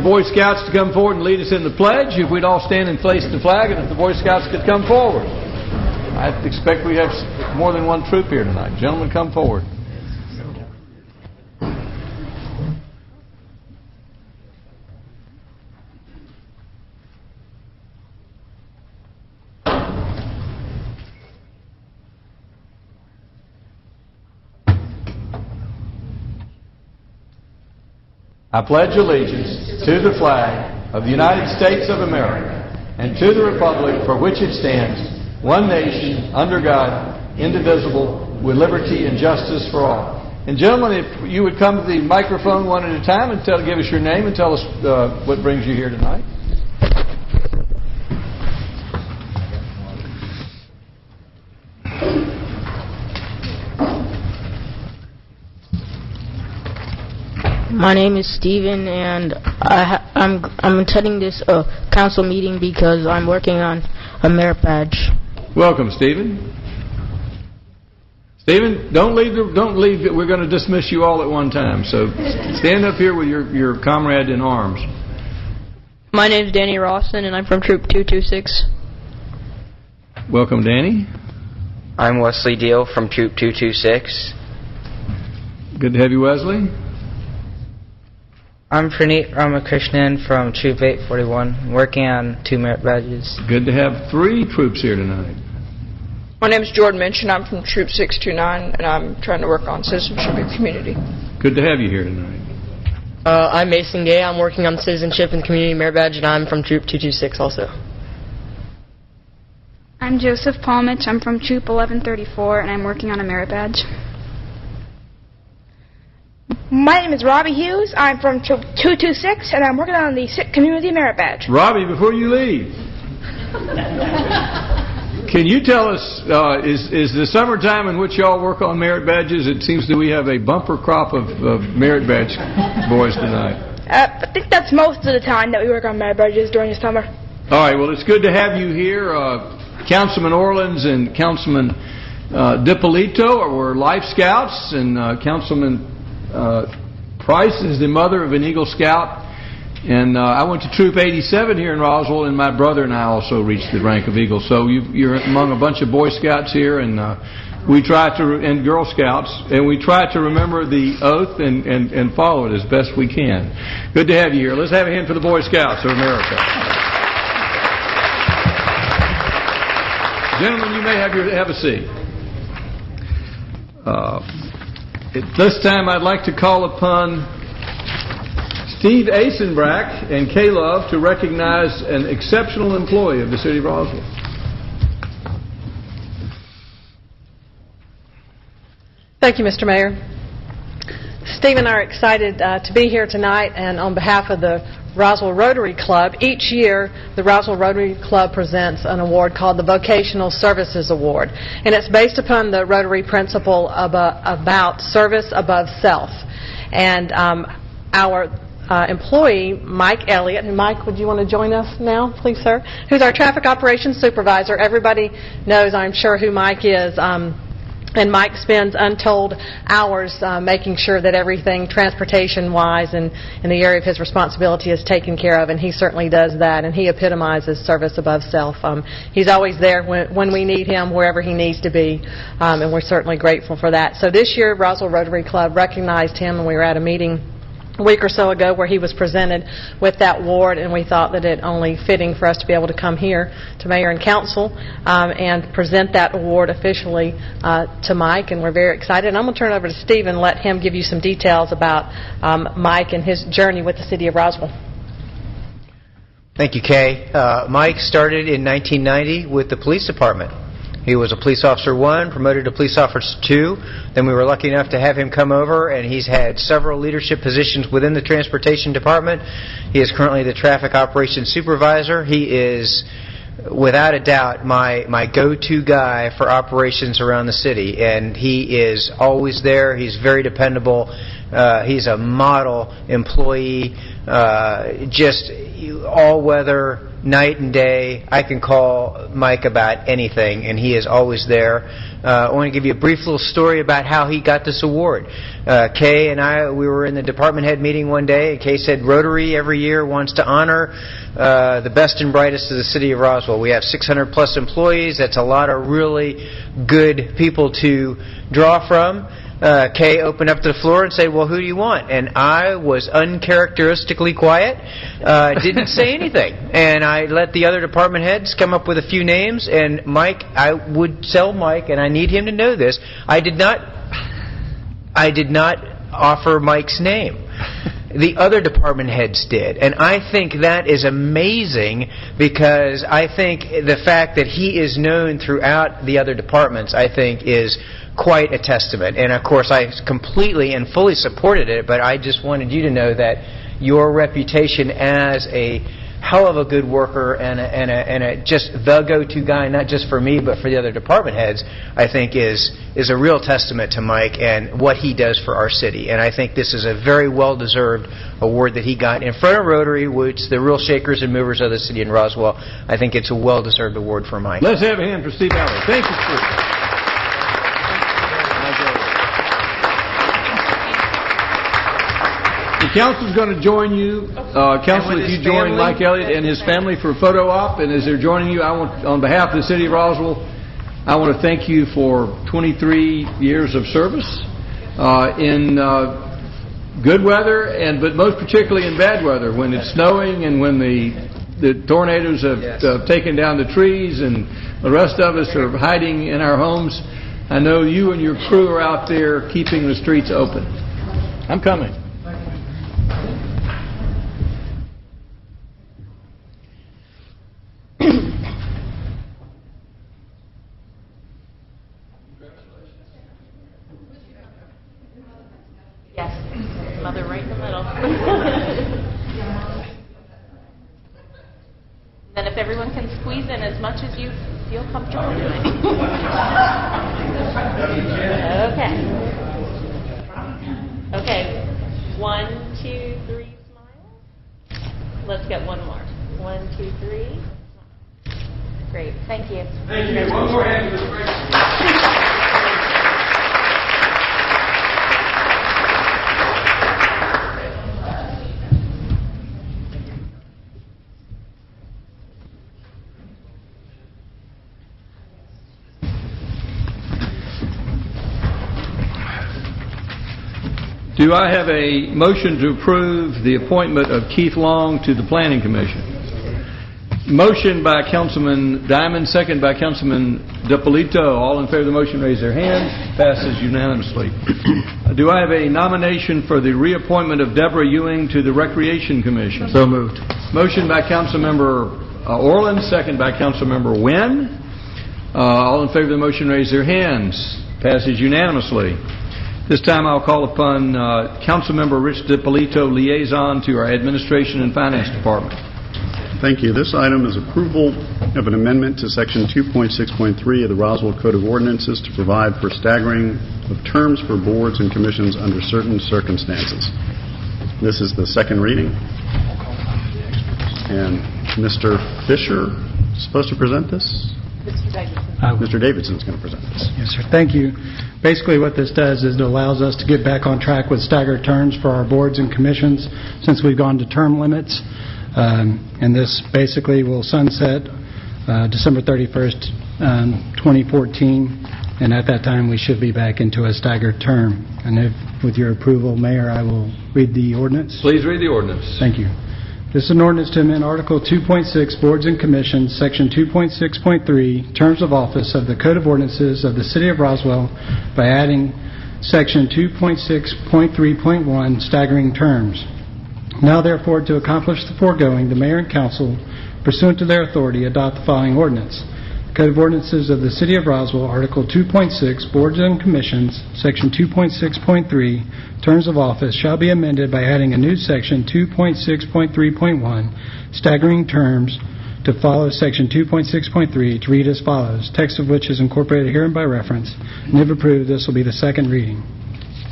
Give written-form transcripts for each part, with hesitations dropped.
Boy Scouts to come forward and lead us in the pledge. If we'd all stand and face the flag, and if the Boy Scouts could come forward. I expect we have more than one troop here tonight. Gentlemen, come forward. I pledge allegiance to the flag of the United States of America and to the republic for which it stands, one nation, under God, indivisible, with liberty and justice for all. And gentlemen, if you would come to the microphone one at a time and give us your name and tell us what brings you here tonight. My name is Steven, and I'm attending this council meeting because I'm working on a merit badge. Welcome, Stephen. Stephen, don't leave. We're going to dismiss you all at one time. So stand up here with your comrade in arms. My name is Danny Rawson, and I'm from Troop 226. Welcome, Danny. I'm Wesley Deal from Troop 226. Good to have you, Wesley. I'm Praneet Ramakrishnan from Troop 841, working on 2 merit badges. Good to have 3 troops here tonight. My name is Jordan Minch, and I'm from Troop 629, and I'm trying to work on citizenship and community. Good to have you here tonight. I'm Mason Gay. I'm working on citizenship and community merit badge, and I'm from Troop 226 also. I'm Joseph Palmich. I'm from Troop 1134, and I'm working on a merit badge. My name is Robbie Hughes. I'm from Troop 226, and I'm working on the Community Merit Badge. Robbie, before you leave, can you tell us, is the summertime in which y'all work on merit badges? It seems that we have a bumper crop of merit badge boys tonight. I think that's most of the time that we work on merit badges during the summer. All right, well, it's good to have you here. Councilman Orleans and Councilman DiPolito were Life Scouts, and Councilman Price is the mother of an Eagle Scout, and I went to Troop 87 here in Roswell, and my brother and I also reached the rank of Eagle. So you're among a bunch of Boy Scouts here, and we try to, and Girl Scouts, and we try to remember the oath and follow it as best we can. Good to have you here. Let's have a hand for the Boy Scouts of America. Gentlemen, you may have a seat. At this time, I'd like to call upon Steve Asenbrack and K-Love to recognize an exceptional employee of the City of Roswell. Thank you, Mr. Mayor. Steve and I are excited to be here tonight, and on behalf of the Roswell Rotary Club, each year the Roswell Rotary Club presents an award called the Vocational Services Award, and it's based upon the Rotary principle about service above self. And our employee, Mike Elliott, and Mike, would you want to join us now, please, sir? Who's our traffic operations supervisor. Everybody knows, I'm sure, who Mike is. And Mike spends untold hours making sure that everything transportation-wise and in the area of his responsibility is taken care of, and he certainly does that, and he epitomizes service above self. He's always there when we need him, wherever he needs to be, and we're certainly grateful for that. So this year, Roswell Rotary Club recognized him, and we were at a meeting a week or so ago where he was presented with that award, and we thought that it only fitting for us to be able to come here to Mayor and Council and present that award officially to Mike, and we're very excited. And I'm going to turn it over to Steve and let him give you some details about Mike and his journey with the City of Roswell. Thank you, Kay. Mike started in 1990 with the police department. He was a police officer 1, promoted to police officer 2. Then we were lucky enough to have him come over, and he's had several leadership positions within the transportation department. He is currently the traffic operations supervisor. He is, without a doubt, my go-to guy for operations around the city, and he is always there. He's very dependable. He's a model employee, just all-weather night and day. I can call Mike about anything, and he is always there. I want to give you a brief little story about how he got this award. Kay and I, we were in the department head meeting one day, and Kay said Rotary every year wants to honor the best and brightest of the city of Roswell. We have 600 plus employees. That's a lot of really good people to draw from. Kay opened up to the floor and said, well, who do you want? And I was uncharacteristically quiet, didn't say anything. And I let the other department heads come up with a few names. And Mike, I would tell Mike, and I need him to know this, I did not offer Mike's name. The other department heads did. And I think that is amazing, because I think the fact that he is known throughout the other departments, I think, is quite a testament. And of course, I completely and fully supported it, but I just wanted you to know that your reputation as a hell of a good worker and a just the go-to guy, not just for me, but for the other department heads, I think is a real testament to Mike and what he does for our city. And I think this is a very well-deserved award that he got in front of Rotary, which the real shakers and movers of the city in Roswell. I think it's a well-deserved award for Mike. Let's have a hand for Steve Alley. Thank you, Steve. The council's going to join you. Council, if you join Mike Elliott and his family for a photo op, and as they're joining you, I want, on behalf of the city of Roswell, I want to thank you for 23 years of service in good weather, but most particularly in bad weather, when it's snowing and when the tornadoes have taken down the trees and the rest of us are hiding in our homes. I know you and your crew are out there keeping the streets open. I'm coming. Yes, mother right in the middle. Then if everyone can squeeze in as much as you feel comfortable doing. Okay. 1, 2, 3, smile. Let's get one more. 1, 2, 3. Great. Thank you. Thank you. One more hand for this great. Do I have a motion to approve the appointment of Keith Long to the Planning Commission? Motion by Councilman Diamond, second by Councilman DiPolito. All in favor of the motion, raise their hands. Passes unanimously. Do I have a nomination for the reappointment of Deborah Ewing to the Recreation Commission? So moved. Motion by Councilmember Orland, second by Councilmember Wynn. All in favor of the motion, raise their hands. Passes unanimously. This time I'll call upon Councilmember Rich DiPolito, liaison to our Administration and Finance Department. Thank you. This item is approval of an amendment to Section 2.6.3 of the Roswell Code of Ordinances to provide for staggering of terms for boards and commissions under certain circumstances. This is the second reading. And Mr. Fisher is supposed to present this? Mr. Davidson is going to present this. Yes, sir. Thank you. Basically what this does is it allows us to get back on track with staggered terms for our boards and commissions since we've gone to term limits. And this basically will sunset December 31st, 2014. And at that time, we should be back into a staggered term. And if, with your approval, Mayor, I will read the ordinance. Please read the ordinance. Thank you. This is an ordinance to amend Article 2.6, Boards and Commissions, Section 2.6.3, Terms of Office of the Code of Ordinances of the City of Roswell by adding Section 2.6.3.1, Staggering Terms. Now, therefore, to accomplish the foregoing, the Mayor and Council, pursuant to their authority, adopt the following ordinance. Code of Ordinances of the City of Roswell, Article 2.6, Boards and Commissions, Section 2.6.3, Terms of Office, shall be amended by adding a new Section 2.6.3.1, Staggering Terms, to follow Section 2.6.3, to read as follows, text of which is incorporated herein by reference, and if approved, this will be the second reading.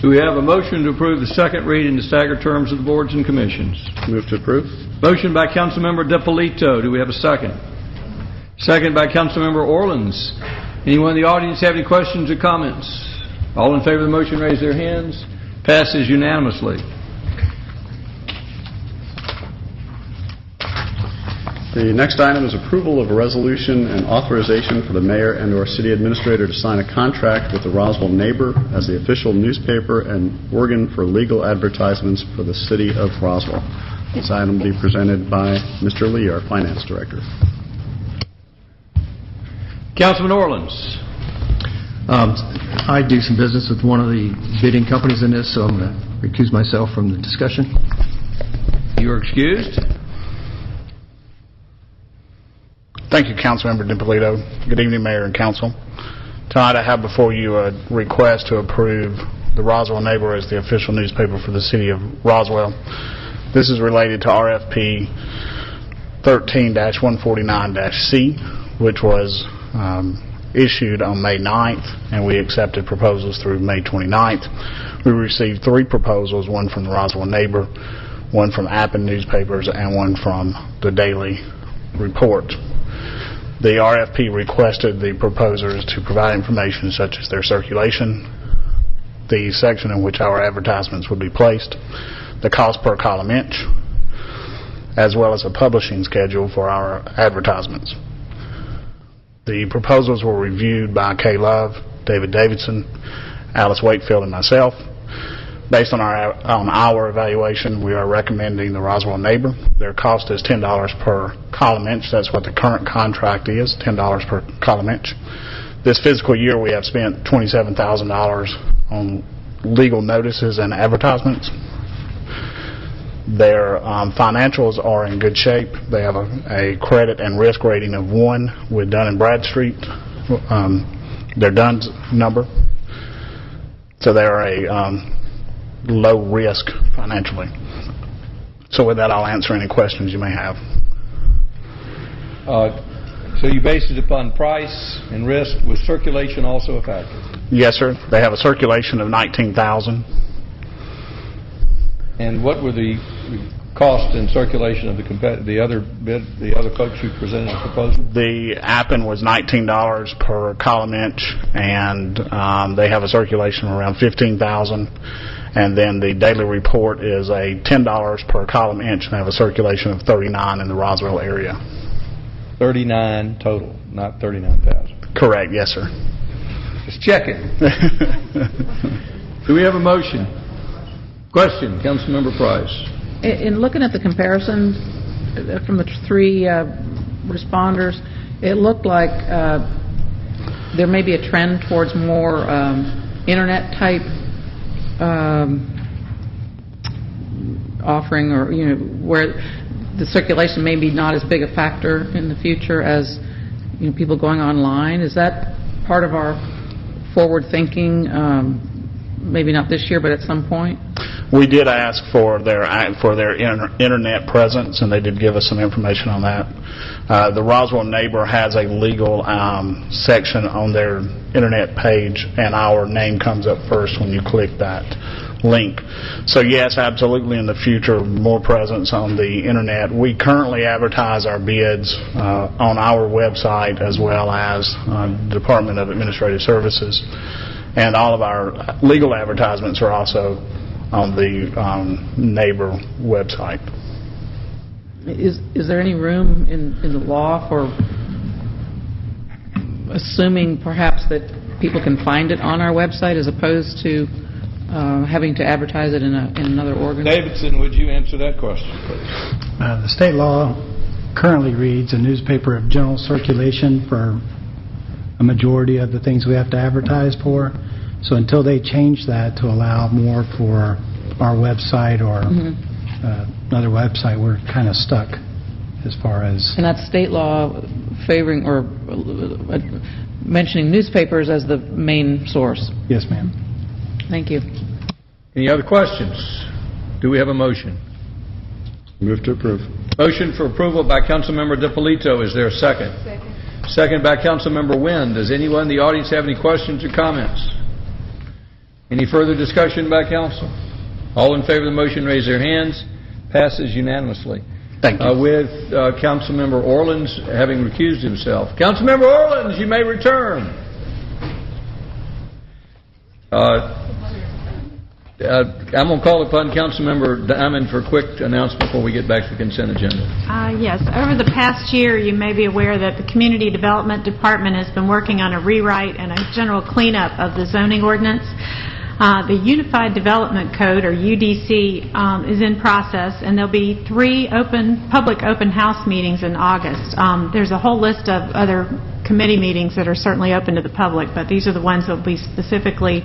Do we have a motion to approve the second reading to stagger terms of the boards and commissions? Move to approve. Motion by Councilmember DiPolito. Do we have a second? Second by Councilmember Orleans. Anyone in the audience have any questions or comments? All in favor of the motion, raise their hands. Passes unanimously. The next item is approval of a resolution and authorization for the mayor and/or city administrator to sign a contract with the Roswell Neighbor as the official newspaper and organ for legal advertisements for the city of Roswell. This item will be presented by Mr. Lee, our finance director. Councilman Orleans. I do some business with one of the bidding companies in this, so I'm going to recuse myself from the discussion. You are excused. Thank you, Councilmember DiPolito. Good evening, Mayor and Council. Tonight I have before you a request to approve the Roswell Neighbor as the official newspaper for the city of Roswell. This is related to RFP 13-149-C, which was issued on May 9th, and we accepted proposals through May 29th. We received 3 proposals, one from the Roswell Neighbor, one from Appin Newspapers, and one from the Daily Report. The RFP requested the proposers to provide information such as their circulation, the section in which our advertisements would be placed, the cost per column inch, as well as a publishing schedule for our advertisements. The proposals were reviewed by Kay Love, David Davidson, Alice Wakefield, and myself. Based on our evaluation, we are recommending the Roswell Neighbor. Their cost is $10 per column inch. That's what the current contract is, $10 per column inch. This fiscal year, we have spent $27,000 on legal notices and advertisements. Their financials are in good shape. They have a credit and risk rating of 1 with Dun & Bradstreet, their DUNS number. So they're a low risk financially. So with that, I'll answer any questions you may have. So you based it upon price and risk, with circulation also a factor? Yes, sir. They have a circulation of 19,000. And what were the cost and circulation of the other folks who presented a proposal? The Appin was $19 per column inch, and they have a circulation of around 15,000. And then the Daily Report is a $10 per column inch, and they have a circulation of 39 in the Roswell area. 39 total, not 39,000. Correct, yes, sir. Just checking. Do we have a motion? Question, Councilmember Price. In looking at the comparisons from the 3 responders, it looked like there may be a trend towards more internet-type offering, or where the circulation may be not as big a factor in the future as people going online. Is that part of our forward thinking? Maybe not this year, but at some point. We did ask for their internet presence, and they did give us some information on that. The Roswell Neighbor has a legal section on their internet page, and our name comes up first when you click that link. So yes, absolutely, in the future, more presence on the internet. We currently advertise our bids on our website, as well as Department of Administrative Services, and all of our legal advertisements are also on the Neighbor website. Is there any room in the law for assuming perhaps that people can find it on our website as opposed to having to advertise it in another organ? Davidson, would you answer that question, please? The state law currently reads a newspaper of general circulation for a majority of the things we have to advertise for. So until they change that to allow more for our website or another website, we're kind of stuck as far as... And that's state law favoring or mentioning newspapers as the main source? Yes, ma'am. Thank you. Any other questions? Do we have a motion? Move to approve. Motion for approval by Councilmember DiPolito. Is there a second? Second by Councilmember Wynn. Does anyone in the audience have any questions or comments? Any further discussion by council? All in favor of the motion, raise their hands. Passes unanimously. Thank you. With Councilmember Orleans having recused himself. Councilmember Orleans, you may return. I'm going to call upon Councilmember Diamond for a quick announcement before we get back to the consent agenda. Yes. Over the past year, you may be aware that the Community Development Department has been working on a rewrite and a general cleanup of the zoning ordinance. The Unified Development Code, or UDC, is in process, and there'll be 3 public open house meetings in August. There's a whole list of other committee meetings that are certainly open to the public, but these are the ones that will be specifically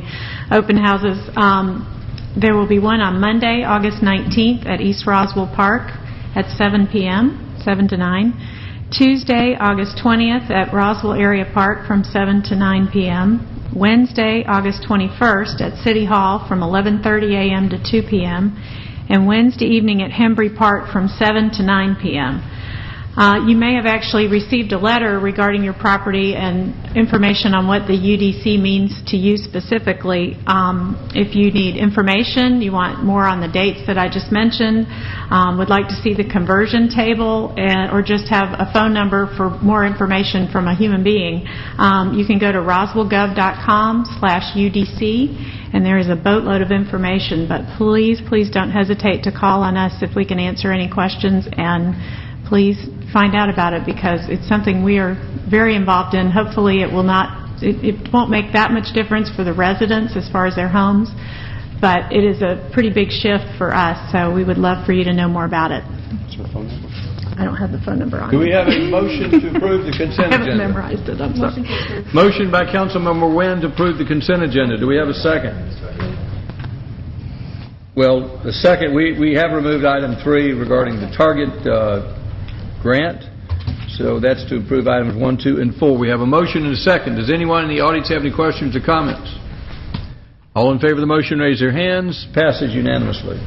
open houses. There will be one on Monday, August 19th at East Roswell Park at 7 p.m., 7 to 9. Tuesday, August 20th at Roswell Area Park from 7 to 9 p.m. Wednesday, August 21st at City Hall from 11:30 a.m. to 2 p.m. and Wednesday evening at Hembry Park from 7 to 9 p.m. You may have actually received a letter regarding your property and information on what the UDC means to you specifically. If you need information, you want more on the dates that I just mentioned, would like to see the conversion table, or just have a phone number for more information from a human being, you can go to roswellgov.com/UDC, and there is a boatload of information. But please don't hesitate to call on us if we can answer any questions, and please find out about it, because it's something we are very involved in. Hopefully it won't make that much difference for the residents as far as their homes, but it is a pretty big shift for us, so we would love for you to know more about it. I don't have the phone number on. Do we have a motion to approve the consent agenda? I haven't memorized it, I'm sorry. Motion by Councilmember Wynn to approve the consent agenda. Do we have a second? Well, the second, we have removed item 3 regarding the Target grant. So that's to approve items 1, 2, and 4. We have a motion and a second. Does anyone in the audience have any questions or comments? All in favor of the motion, raise their hands. Passes unanimously.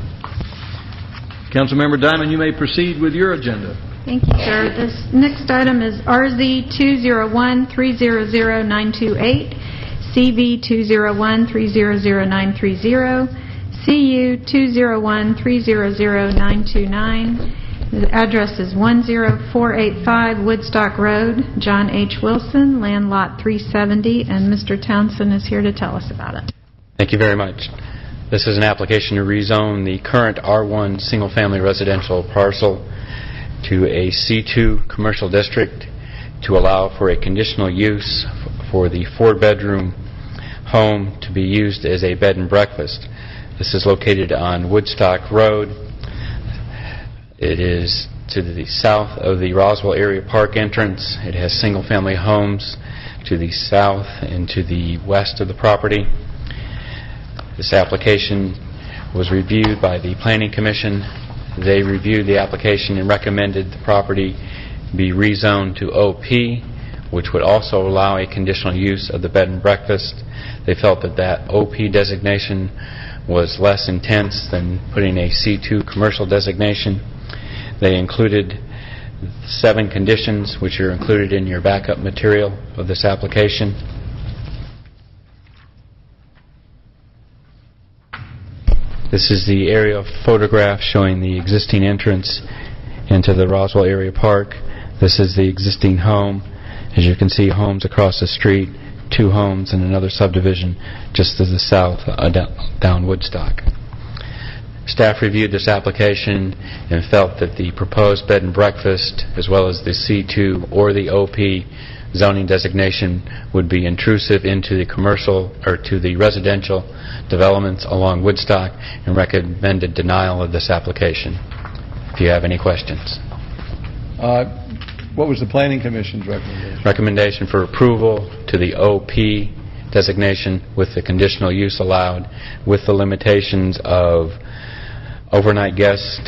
Councilmember Diamond, you may proceed with your agenda. Thank you, sir. This next item is RZ 201300928, CV 201300930, CU 201300929. The address is 10485 Woodstock Road, John H. Wilson, land lot 370, and Mr. Townsend is here to tell us about it. Thank you very much. This is an application to rezone the current R1 single-family residential parcel to a C2 commercial district to allow for a conditional use for the 4-bedroom home to be used as a bed and breakfast. This is located on Woodstock Road. It is to the south of the Roswell Area Park entrance. It has single-family homes to the south and to the west of the property. This application was reviewed by the Planning Commission. They reviewed the application and recommended the property be rezoned to OP, which would also allow a conditional use of the bed and breakfast. They felt that OP designation was less intense than putting a C2 commercial designation. They included 7 conditions, which are included in your backup material of this application. This is the aerial photograph showing the existing entrance into the Roswell Area Park. This is the existing home. As you can see, homes across the street, 2 homes in another subdivision just to the south down Woodstock. Staff reviewed this application and felt that the proposed bed and breakfast, as well as the C2 or the OP zoning designation, would be intrusive into the commercial or to the residential developments along Woodstock, and recommended denial of this application. If you have any questions. What was the Planning Commission's recommendation? Recommendation for approval to the OP designation with the conditional use allowed, with the limitations of overnight guests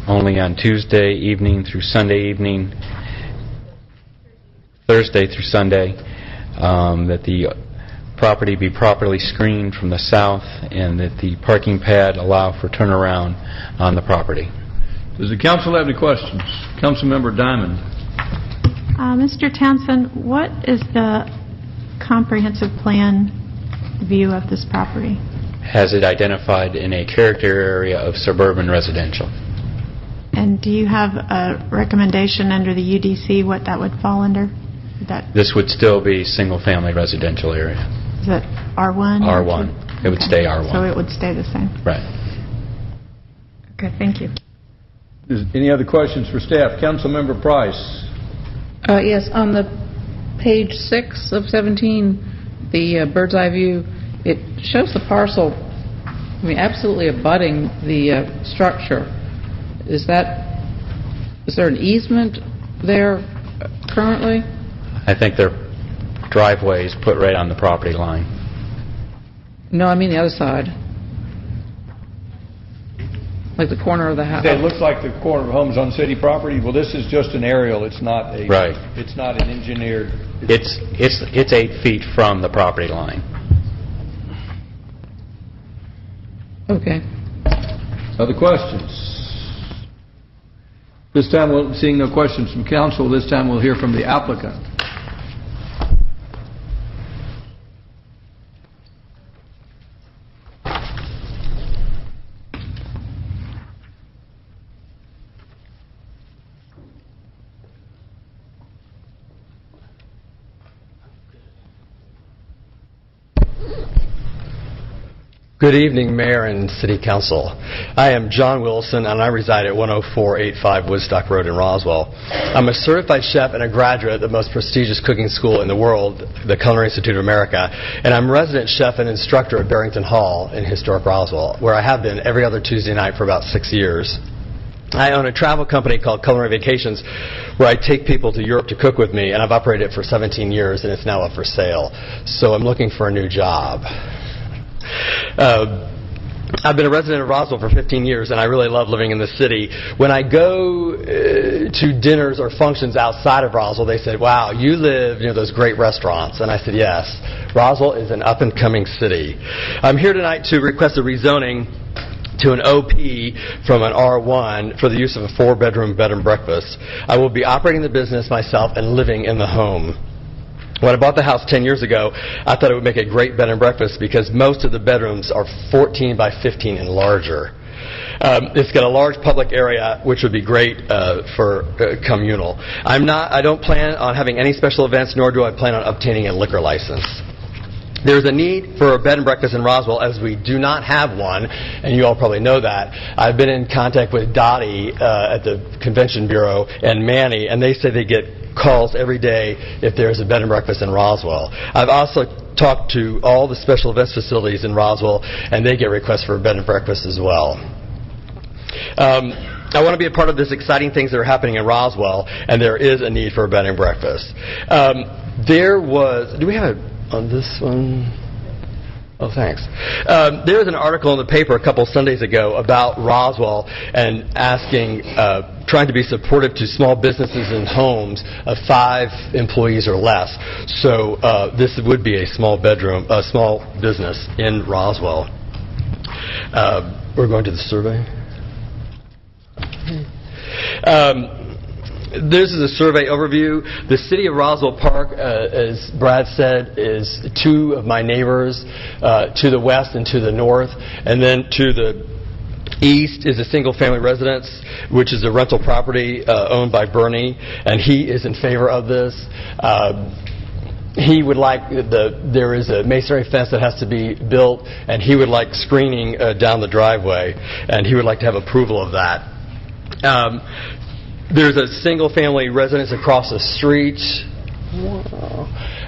only on Tuesday evening through Sunday evening, Thursday through Sunday, that the property be properly screened from the south, and that the parking pad allow for turnaround on the property. Does the council have any questions? Councilmember Diamond. Mr. Townsend, what is the comprehensive plan view of this property? has it identified in a character area of suburban residential. And do you have a recommendation under the UDC what that would fall under? This would still be single-family residential area. Is it R1? R1. It would stay R1. So it would stay the same. Right. Okay, thank you. Any other questions for staff? Councilmember Price. Yes, on the page 6 of 17, the bird's eye view, it shows the parcel, absolutely abutting the structure. Is there an easement there currently? I think their driveway is put right on the property line. No, I mean the other side. Like the corner of the house. It looks like the corner of homes on city property. Well, this is just an aerial. It's not a. Right. It's not an engineered. It's 8 feet from the property line. Okay. Other questions? This time, seeing no questions from council, this time we'll hear from the applicant. Good evening, Mayor and City Council. I am John Wilson, and I reside at 10485 Woodstock Road in Roswell. I'm a certified chef and a graduate of the most prestigious cooking school in the world, the Culinary Institute of America, and I'm resident chef and instructor at Barrington Hall in historic Roswell, where I have been every other Tuesday night for about 6 years. I own a travel company called Culinary Vacations, where I take people to Europe to cook with me, and I've operated it for 17 years, and it's now up for sale. So I'm looking for a new job. I've been a resident of Roswell for 15 years, and I really love living in the city. When I go to dinners or functions outside of Roswell, they say, wow, you live near those great restaurants. And I said, yes, Roswell is an up-and-coming city. I'm here tonight to request a rezoning to an OP from an R1 for the use of a 4-bedroom bed and breakfast. I will be operating the business myself and living in the home. When I bought the house 10 years ago, I thought it would make a great bed and breakfast because most of the bedrooms are 14 by 15 and larger. It's got a large public area, which would be great for communal. I don't plan on having any special events, nor do I plan on obtaining a liquor license. There's a need for a bed and breakfast in Roswell, as we do not have one, and you all probably know that. I've been in contact with Dottie at the Convention Bureau and Manny, and they say they get calls every day if there's a bed and breakfast in Roswell. I've also talked to all the special events facilities in Roswell, and they get requests for a bed and breakfast as well. I want to be a part of this exciting things that are happening in Roswell, and there is a need for a bed and breakfast. Do we have it on this one? Oh, thanks. There was an article in the paper a couple Sundays ago about Roswell and asking, trying to be supportive to small businesses and homes of 5 employees or less. So this would be a small business in Roswell. We're going to the survey. This is a survey overview. The city of Roswell Park, as Brad said, is 2 of my neighbors to the west and to the north. And then to the east is a single-family residence, which is a rental property owned by Bernie, and he is in favor of this. He would like there is a masonry fence that has to be built, and he would like screening down the driveway, and he would like to have approval of that. There's a single-family residence across the street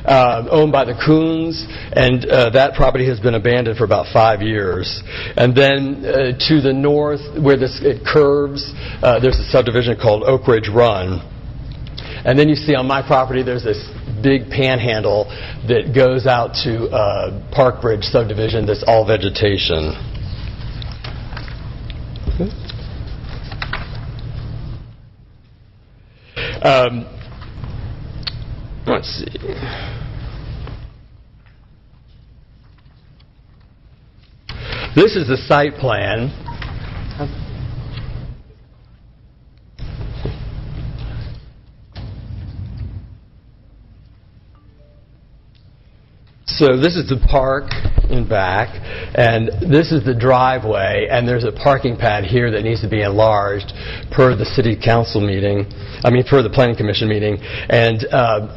owned by the Coons, and that property has been abandoned for about 5 years. And then to the north, where it curves, there's a subdivision called Oak Ridge Run. And then you see on my property there's this big panhandle that goes out to Park Ridge subdivision that's all vegetation. Let's see. This is the site plan. So this is the park, and back, and this is the driveway, and there's a parking pad here that needs to be enlarged per the city council meeting, per the planning commission meeting, and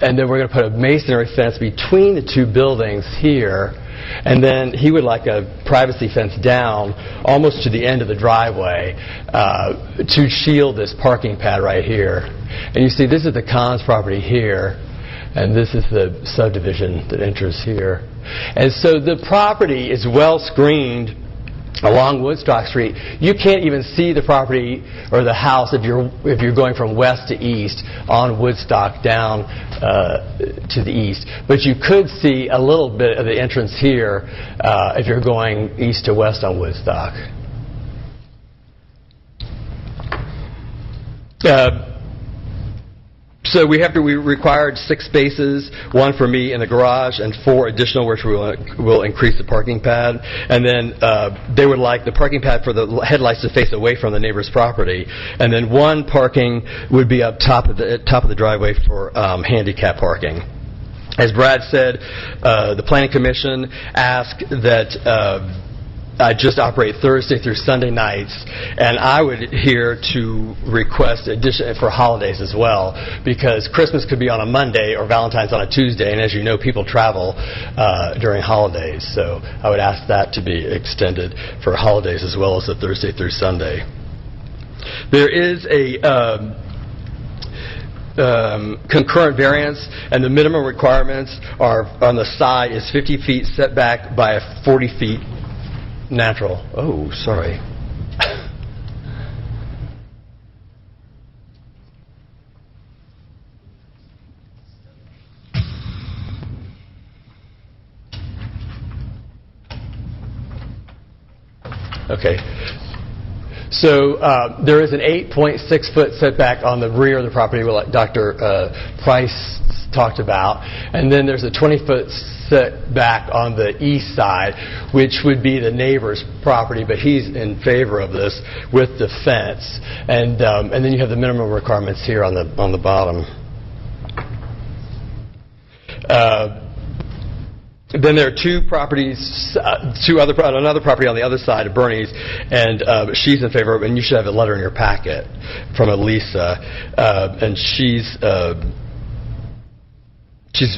then we're going to put a masonry fence between the two buildings here, and then he would like a privacy fence down almost to the end of the driveway to shield this parking pad right here. And you see, this is the Conn's property here, and this is the subdivision that enters here. And so the property is well screened along Woodstock Street. You can't even see the property or the house if you're going from west to east on Woodstock down to the east. But you could see a little bit of the entrance here if you're going east to west on Woodstock. So we required 6 spaces, 1 for me in the garage, and 4 additional, which will increase the parking pad. And then they would like the parking pad for the headlights to face away from the neighbor's property. And then 1 parking would be up top of the driveway for handicap parking. As Brad said, the Planning Commission asked that I just operate Thursday through Sunday nights, and I would here to request addition for holidays as well, because Christmas could be on a Monday or Valentine's on a Tuesday, and as you know, people travel during holidays. So I would ask that to be extended for holidays as well as the Thursday through Sunday. There is a concurrent variance, and the minimum requirements are on the side is 50 feet setback by 40 feet natural. Oh, sorry. Okay. So there is an 8.6-foot setback on the rear of the property, like Dr. Price talked about, and then there's a 20-foot setback on the east side, which would be the neighbor's property, but he's in favor of this with the fence, and then you have the minimum requirements here on the bottom. Then there are 2 properties, another property on the other side of Bernie's, and she's in favor of it, and you should have a letter in your packet from Elisa, and she's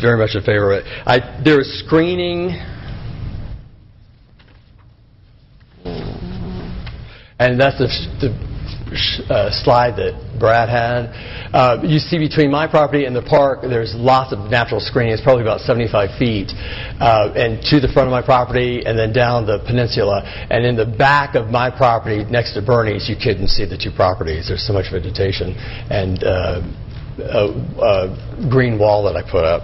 very much in favor of it. There is screening, and that's the slide that Brad had. You see between my property and the park, there's lots of natural screening. It's probably about 75 feet, and to the front of my property, and then down the peninsula. And in the back of my property, next to Bernie's, you couldn't see the 2 properties. There's so much vegetation and a green wall that I put up.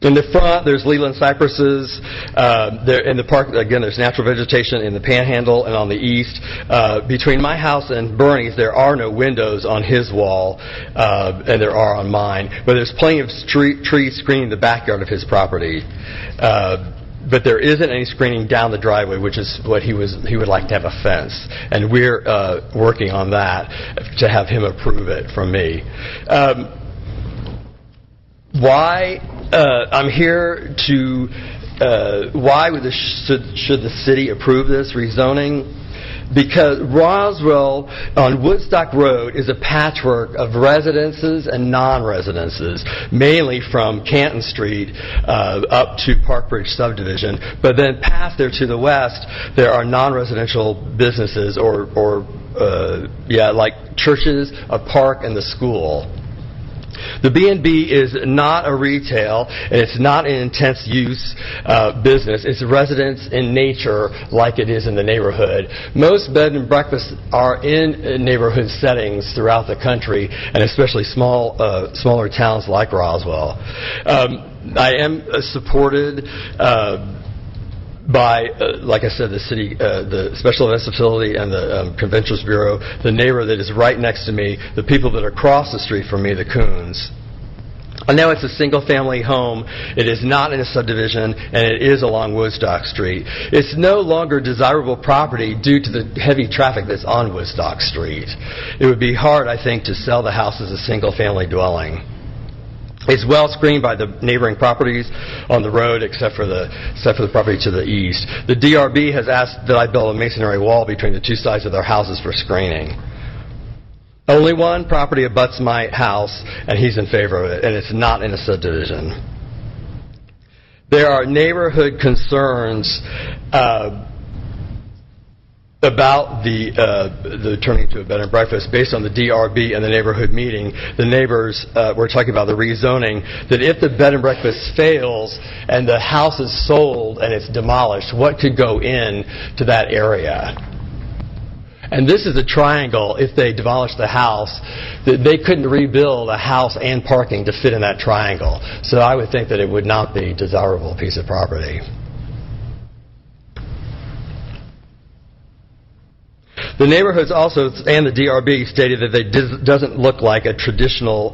In the front, there's Leland cypresses. In the park, again, there's natural vegetation in the panhandle and on the east. Between my house and Bernie's, there are no windows on his wall, and there are on mine. But there's plenty of trees screening the backyard of his property. But there isn't any screening down the driveway, which is what he would like to have a fence. And we're working on that to have him approve it from me. Why I'm here to why should the city approve this rezoning? Because Roswell on Woodstock Road is a patchwork of residences and non-residences, mainly from Canton Street up to Park Bridge subdivision. But then past there to the west, there are non-residential businesses like churches, a park, and the school. The B&B is not a retail, and it's not an intense use business. It's residence in nature like it is in the neighborhood. Most bed and breakfasts are in neighborhood settings throughout the country, and especially smaller towns like Roswell. I am supported by, like I said, the city, the Special Events Facility and the Conventions Bureau, the neighbor that is right next to me, the people that are across the street from me, the Coons. I know it's a single-family home. It is not in a subdivision, and it is along Woodstock Street. It's no longer desirable property due to the heavy traffic that's on Woodstock Street. It would be hard, I think, to sell the house as a single-family dwelling. It's well screened by the neighboring properties on the road, except for the property to the east. The DRB has asked that I build a masonry wall between the two sides of their houses for screening. Only one property abuts my house, and he's in favor of it, and it's not in a subdivision. There are neighborhood concerns about the turning to a bed and breakfast based on the DRB and the neighborhood meeting. The neighbors were talking about the rezoning, that if the bed and breakfast fails and the house is sold and it's demolished, what could go in to that area? And this is a triangle. If they demolish the house, they couldn't rebuild a house and parking to fit in that triangle. So I would think that it would not be a desirable piece of property. The neighborhoods also, and the DRB, stated that it doesn't look like a traditional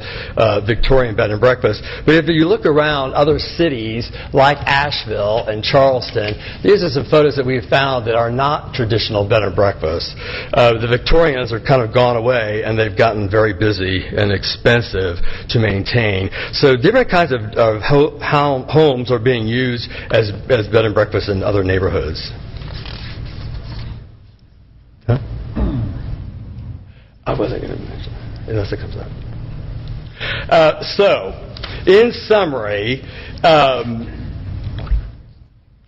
Victorian bed and breakfast. But if you look around other cities like Asheville and Charleston, these are some photos that we've found that are not traditional bed and breakfasts. The Victorians are kind of gone away, and they've gotten very busy and expensive to maintain. So different kinds of homes are being used as bed and breakfasts in other neighborhoods. I wasn't going to mention it, unless it comes up. So, in summary,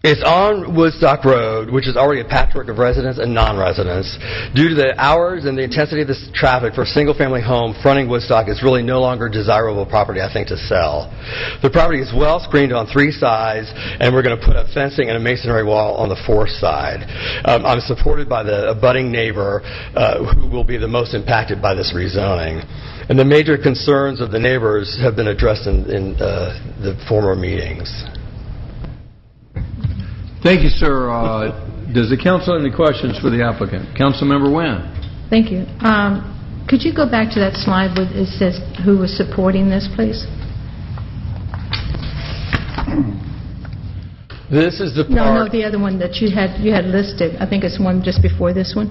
it's on Woodstock Road, which is already a patchwork of residents and non-residents. Due to the hours and the intensity of this traffic for a single-family home fronting Woodstock, it's really no longer desirable property, I think, to sell. The property is well screened on 3 sides, and we're going to put up fencing and a masonry wall on the 4th side. I'm supported by the abutting neighbor, who will be the most impacted by this rezoning. And the major concerns of the neighbors have been addressed in the former meetings. Thank you, sir. Does the council have any questions for the applicant? Councilmember Wynn. Thank you. Could you go back to that slide where it says who was supporting this, please? This is the part... No, the other one that you had listed. I think it's one just before this one.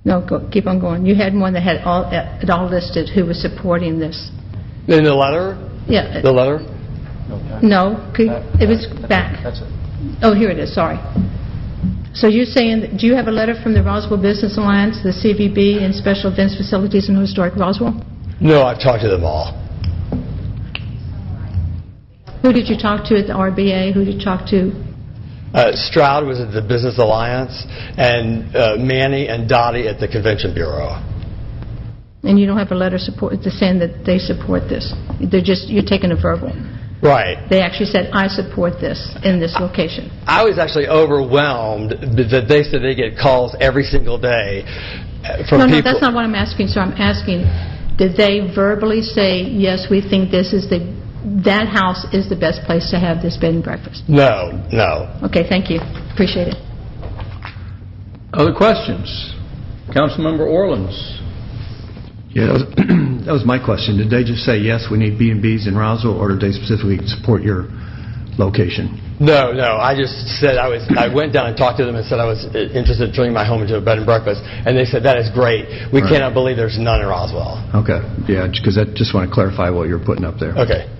No, keep on going. You had one that had it all listed who was supporting this. In the letter? Yeah. The letter? No, it was back. That's it. Oh, here it is. Sorry. So you're saying, do you have a letter from the Roswell Business Alliance, the CVB, and Special Events Facilities in Historic Roswell? No, I've talked to them all. Who did you talk to at the RBA? Who did you talk to? Stroud was at the Business Alliance, and Manny and Dottie at the Convention Bureau. And you don't have a letter saying that they support this? You're taking a verbal. Right. They actually said, I support this in this location. I was actually overwhelmed that they said they get calls every single day from people. No, that's not what I'm asking, sir. I'm asking, did they verbally say, yes, we think that house is the best place to have this bed and breakfast? No. Okay, thank you. Appreciate it. Other questions? Councilmember Orleans. Yeah, that was my question. Did they just say, yes, we need B&Bs in Roswell, or did they specifically support your location? No. I just said I went down and talked to them and said I was interested in turning my home into a bed and breakfast, and they said, that is great. We cannot believe there's none in Roswell. Okay. Yeah, because I just want to clarify what you're putting up there. Okay.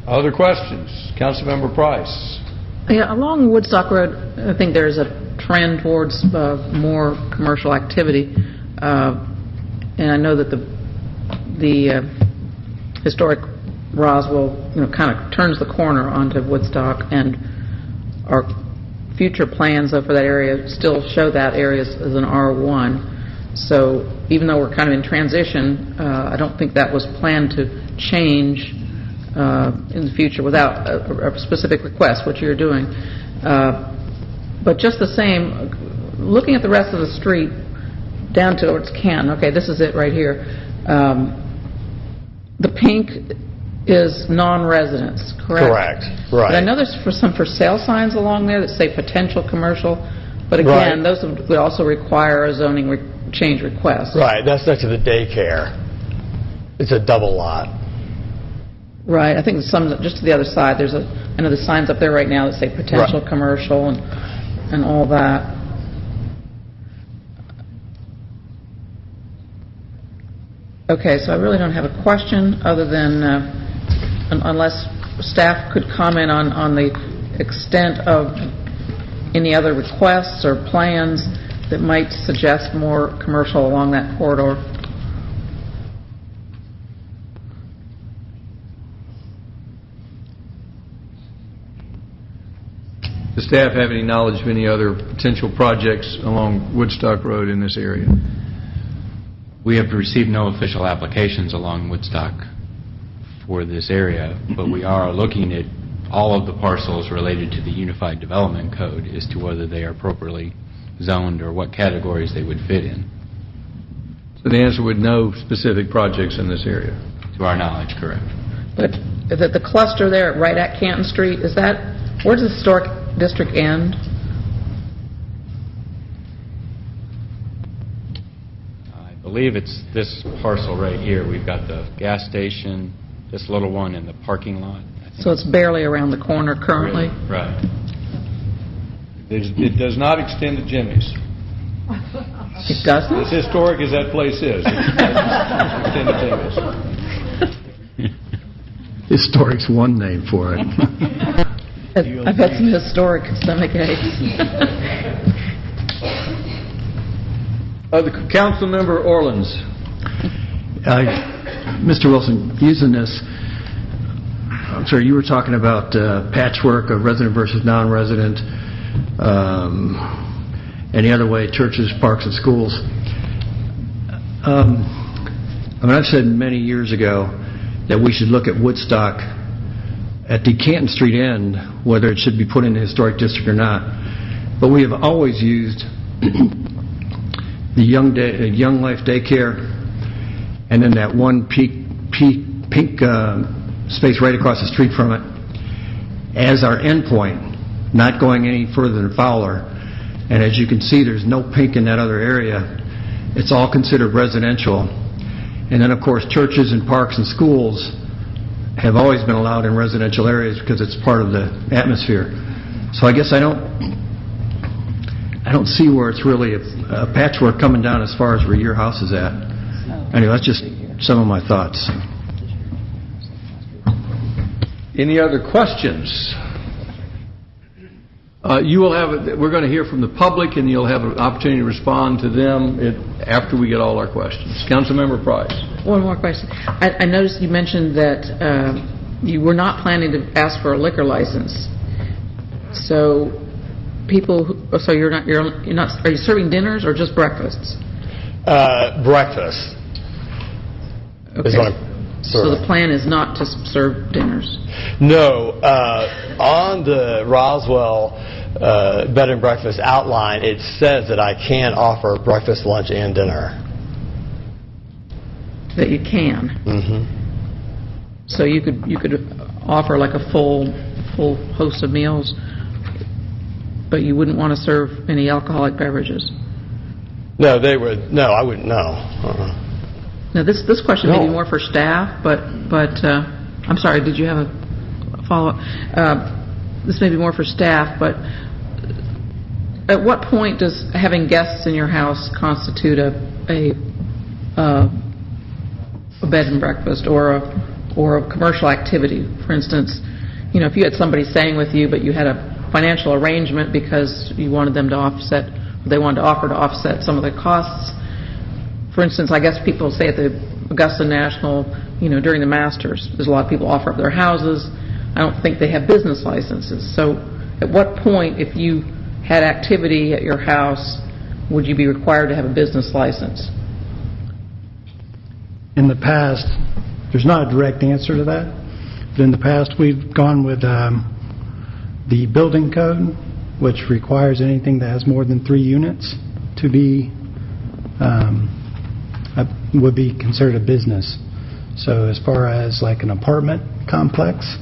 Other questions? Councilmember Price. Yeah, along Woodstock Road, I think there's a trend towards more commercial activity. And I know that the historic Roswell, kind of turns the corner onto Woodstock, and our future plans for that area still show that area as an R1. So even though we're kind of in transition, I don't think that was planned to change in the future without a specific request, what you're doing. But just the same, looking at the rest of the street, down towards Canton. Okay, this is it right here. The pink is non-residents, correct? Correct. Right. But I know there's some for sale signs along there that say potential commercial. But again, those would also require a zoning change request. Right. That's next to the daycare. It's a double lot. Right. I think some just to the other side. I know the signs up there right now that say potential commercial and all that. Okay, so I really don't have a question other than, unless staff could comment on the extent of any other requests or plans that might suggest more commercial along that corridor. Does staff have any knowledge of any other potential projects along Woodstock Road in this area? We have received no official applications along Woodstock for this area, but we are looking at all of the parcels related to the Unified Development Code as to whether they are appropriately zoned or what categories they would fit in. So the answer would no specific projects in this area? To our knowledge, correct. But the cluster there right at Canton Street, is that, where does the historic district end? I believe it's this parcel right here. We've got the gas station, this little one, and the parking lot. So it's barely around the corner currently? Right. It does not extend to Jimmy's. It doesn't? As historic as that place is, it doesn't extend to Jimmy's. Historic's one name for it. I've had some historic stomach aches. The Council Member Orleans. Mr. Wilson, using this, I'm sorry, you were talking about patchwork of resident versus non-resident, and the other way, churches, parks, and schools. I mean, I've said many years ago that we should look at Woodstock at the Canton Street end, whether it should be put in the historic district or not. But we have always used the Young Life Daycare and then that one pink space right across the street from it as our end point, not going any further than Fowler. And as you can see, there's no pink in that other area. It's all considered residential. And then, of course, churches and parks and schools have always been allowed in residential areas because it's part of the atmosphere. So I guess I don't see where it's really a patchwork coming down as far as where your house is at. Anyway, that's just some of my thoughts. Any other questions? You will have. We're going to hear from the public, and you'll have an opportunity to respond to them after we get all our questions. Councilmember Price. One more question. I noticed you mentioned that you were not planning to ask for a liquor license. So so you're not. Are you serving dinners or just breakfasts? Breakfast. Okay. So the plan is not to serve dinners? No. On the Roswell bed and breakfast outline, it says that I can offer breakfast, lunch, and dinner. That you can? Mm-hmm. So you could offer like a full host of meals, but you wouldn't want to serve any alcoholic beverages? No, they would. No, I wouldn't. No. Now, this question may be more for staff, but I'm sorry, did you have a follow-up? This may be more for staff, but at what point does having guests in your house constitute a bed and breakfast or a commercial activity? For instance, if you had somebody staying with you, but you had a financial arrangement because you wanted them to offset, they wanted to offer to offset some of the costs. For instance, I guess people say at the Augusta National, during the Masters, there's a lot of people offer up their houses. I don't think they have business licenses. So at what point, if you had activity at your house, would you be required to have a business license? In the past, there's not a direct answer to that, but in the past we've gone with the building code, which requires anything that has more than 3 units to be would be considered a business. So as far as like an apartment complex,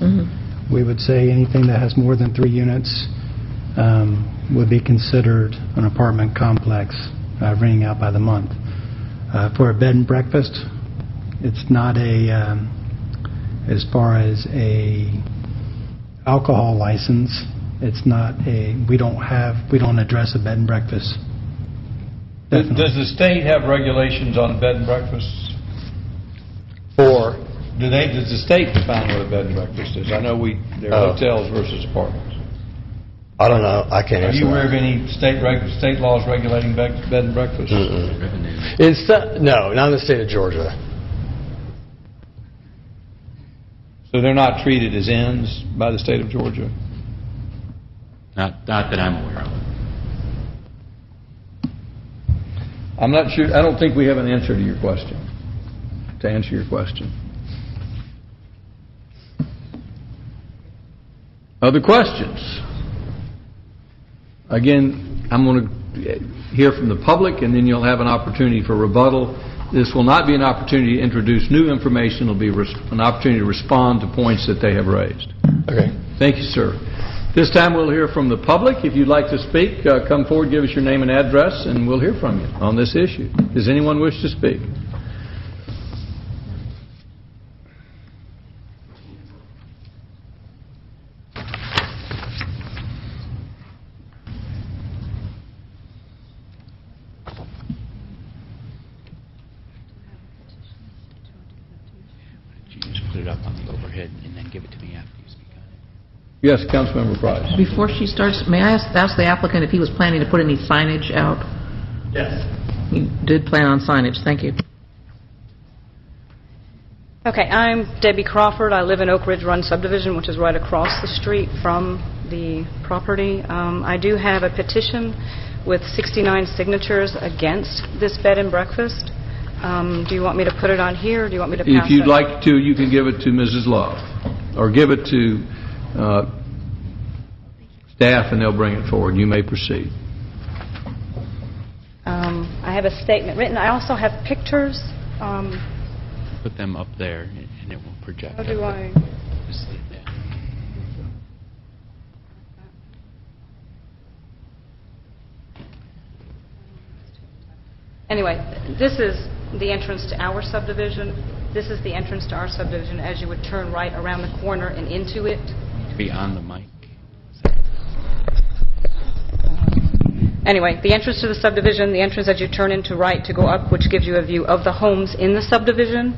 we would say anything that has more than 3 units would be considered an apartment complex, renting out by the month. For a bed and breakfast, it's not as far as a alcohol license, it's not we don't address a bed and breakfast. Definitely. Does the state have regulations on bed and breakfasts? Does the state define what a bed and breakfast is? I know there are hotels versus apartments. I don't know. I can't Are answer you aware that. of any state laws regulating bed and breakfast? No, not in the state of Georgia. So they're not treated as inns by the state of Georgia? Not that I'm aware of. I'm not sure. I don't think we have an answer to your question. To answer your question. Other questions? Again, I'm going to hear from the public, and then you'll have an opportunity for rebuttal. This will not be an opportunity to introduce new information. It will be an opportunity to respond to points that they have raised. Okay. Thank you, sir. This time we'll hear from the public. If you'd like to speak, come forward, give us your name and address, and we'll hear from you on this issue. Does anyone wish to speak? Put it up on the overhead and then give it to me after you speak on it. Yes, Councilmember Price. Before she starts, may I ask the applicant if he was planning to put any signage out? Yes. He did plan on signage. Thank you. Okay, I'm Debbie Crawford. I live in Oak Ridge Run subdivision, which is right across the street from the property. I do have a petition with 69 signatures against this bed and breakfast. Do you want me to put it on here, or do you want me to pass If you'd it? like to, you can give it to Mrs. Love, or give it to staff, and they'll bring it forward. You may proceed. I have a statement written. I also have pictures. Put them up there, and it will project. How do I? Just leave that. Anyway, this is the entrance to our subdivision. This is the entrance to our subdivision as you would turn right around the corner and into it. Be on the mic. Anyway, the entrance to the subdivision, the entrance as you turn into right to go up, which gives you a view of the homes in the subdivision.